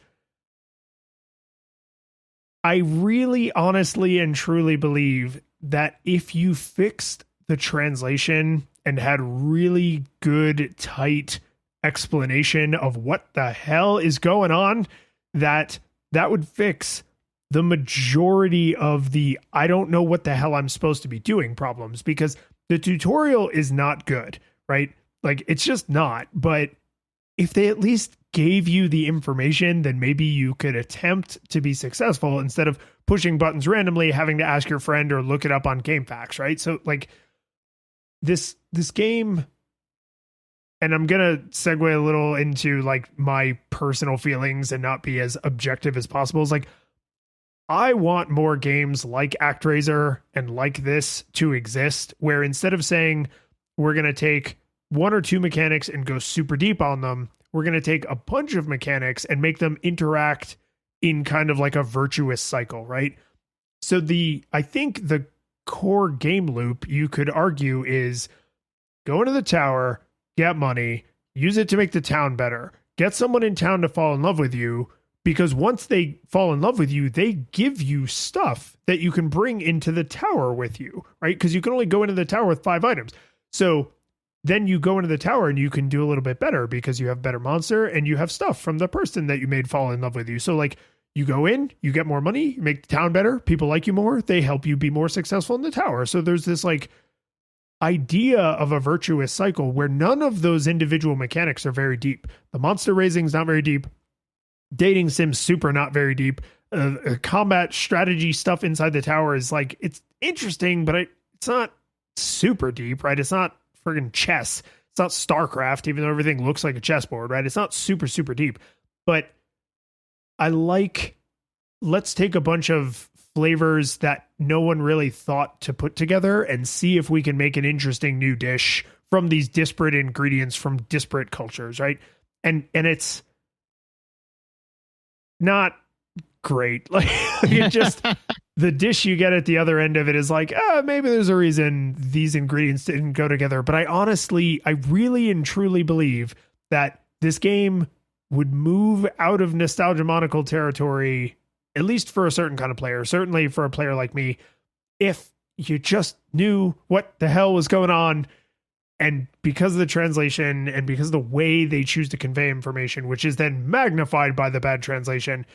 I really honestly and truly believe that if you fixed the translation and had really good, tight explanation of what the hell is going on, that would fix the majority of the I don't know what the hell I'm supposed to be doing problems, because the tutorial is not good, right? Like, it's just not. But if they at least gave you the information, then maybe you could attempt to be successful instead of pushing buttons randomly, having to ask your friend or look it up on GameFAQs, right? So like this game, and I'm going to segue a little into like my personal feelings and not be as objective as possible, is like, I want more games like ActRaiser and like this to exist, where instead of saying we're going to take one or two mechanics and go super deep on them, we're going to take a bunch of mechanics and make them interact in kind of like a virtuous cycle, right? So I think the core game loop, you could argue, is go into the tower, get money, use it to make the town better, get someone in town to fall in love with you, because once they fall in love with you, they give you stuff that you can bring into the tower with you, right? Because you can only go into the tower with 5 items. So then you go into the tower and you can do a little bit better because you have better monster and you have stuff from the person that you made fall in love with you. So like, you go in, you get more money, you make the town better, people like you more, they help you be more successful in the tower. So there's this like idea of a virtuous cycle where none of those individual mechanics are very deep. The monster raising is not very deep. Dating sim super not very deep. Combat strategy stuff inside the tower is like, it's interesting, but it's not super deep, right? It's not friggin' chess. It's not StarCraft, even though everything looks like a chessboard, right? It's not super, super deep. But I like, let's take a bunch of flavors that no one really thought to put together and see if we can make an interesting new dish from these disparate ingredients from disparate cultures, right? And it's not great. Like, it just, the dish you get at the other end of it is like, maybe there's a reason these ingredients didn't go together. But I really and truly believe that this game would move out of nostalgia monocle territory, at least for a certain kind of player, certainly for a player like me, if you just knew what the hell was going on. And because of the translation and because of the way they choose to convey information, which is then magnified by the bad translation,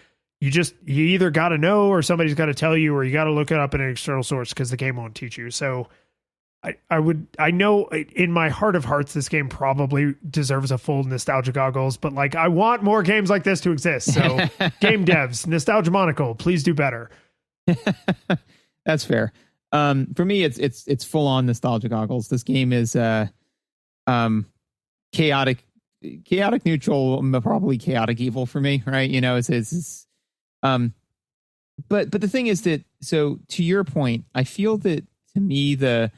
you either got to know, or somebody's got to tell you, or you got to look it up in an external source because the game won't teach you. So I know in my heart of hearts, this game probably deserves a full nostalgia goggles, but like, I want more games like this to exist. So game devs, nostalgia monocle, please do better. That's fair. For me, it's full on nostalgia goggles. This game is chaotic neutral, probably chaotic evil for me, right? You know, but the thing is that, so to your point, I feel that to me the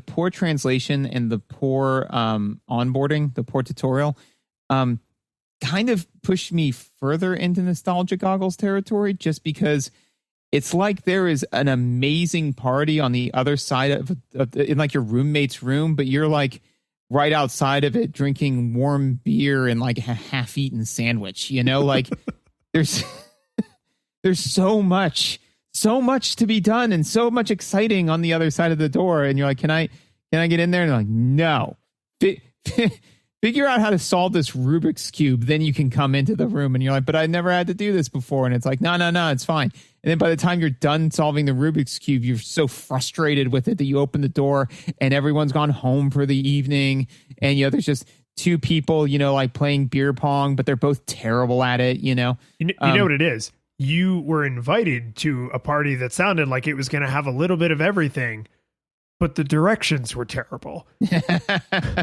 poor translation and the poor onboarding, the poor tutorial, kind of pushed me further into nostalgia goggles territory, just because it's like there is an amazing party on the other side of in like your roommate's room, but you're like right outside of it drinking warm beer and like a half-eaten sandwich, you know, like there's so much to be done and so much exciting on the other side of the door. And you're like, can I get in there? And they're like, no, figure out how to solve this Rubik's Cube. Then you can come into the room and you're like, but I never had to do this before. And it's like, no, it's fine. And then by the time you're done solving the Rubik's Cube, you're so frustrated with it that you open the door and everyone's gone home for the evening. And, there's just two people, like playing beer pong, but they're both terrible at it, You know what it is? You were invited to a party that sounded like it was going to have a little bit of everything, but the directions were terrible.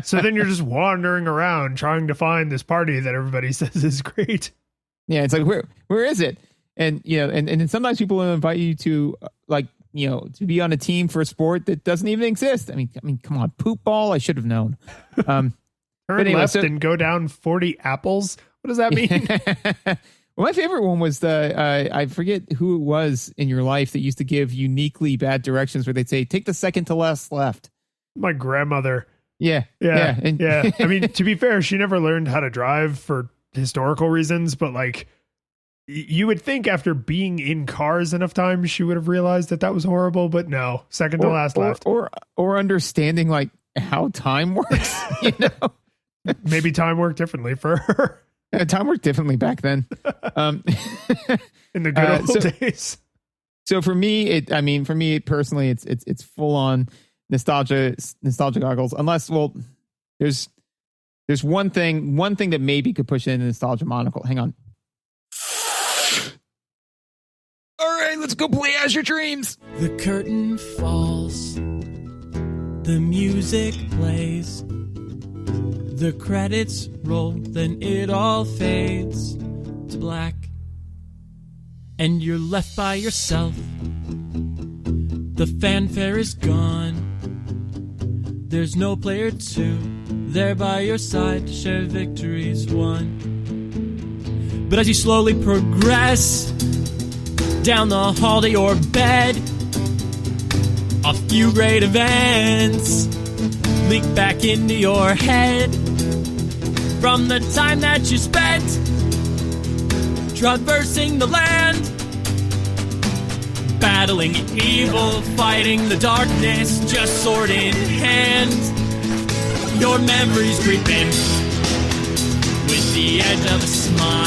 So then you're just wandering around trying to find this party that everybody says is great. Yeah, it's like, where is it? And, and then sometimes people will invite you to to be on a team for a sport that doesn't even exist. I mean, come on, poop ball. I should have known. Turn left and go down 40 apples. What does that mean? Well, my favorite one was I forget who it was in your life that used to give uniquely bad directions where they'd say, take the second to left. My grandmother. Yeah. Yeah. I mean, to be fair, she never learned how to drive for historical reasons, but like you would think after being in cars enough times, she would have realized that was horrible, but no, second to last left. Or understanding like how time works, Maybe time worked differently for her. Time worked differently back then. In the good old days. So for me personally, it's full on nostalgia goggles. Unless, there's one thing that maybe could push it into nostalgia monocle. Hang on. All right, let's go play Azure Dreams. The curtain falls. The music plays. The credits roll, then it all fades to black. And you're left by yourself. The fanfare is gone. There's no player two there by your side to share victories won. But as you slowly progress down the hall to your bed, a few great events leak back into your head from the time that you spent traversing the land, battling evil, fighting the darkness, just sword in hand. Your memories creep in with the edge of a smile.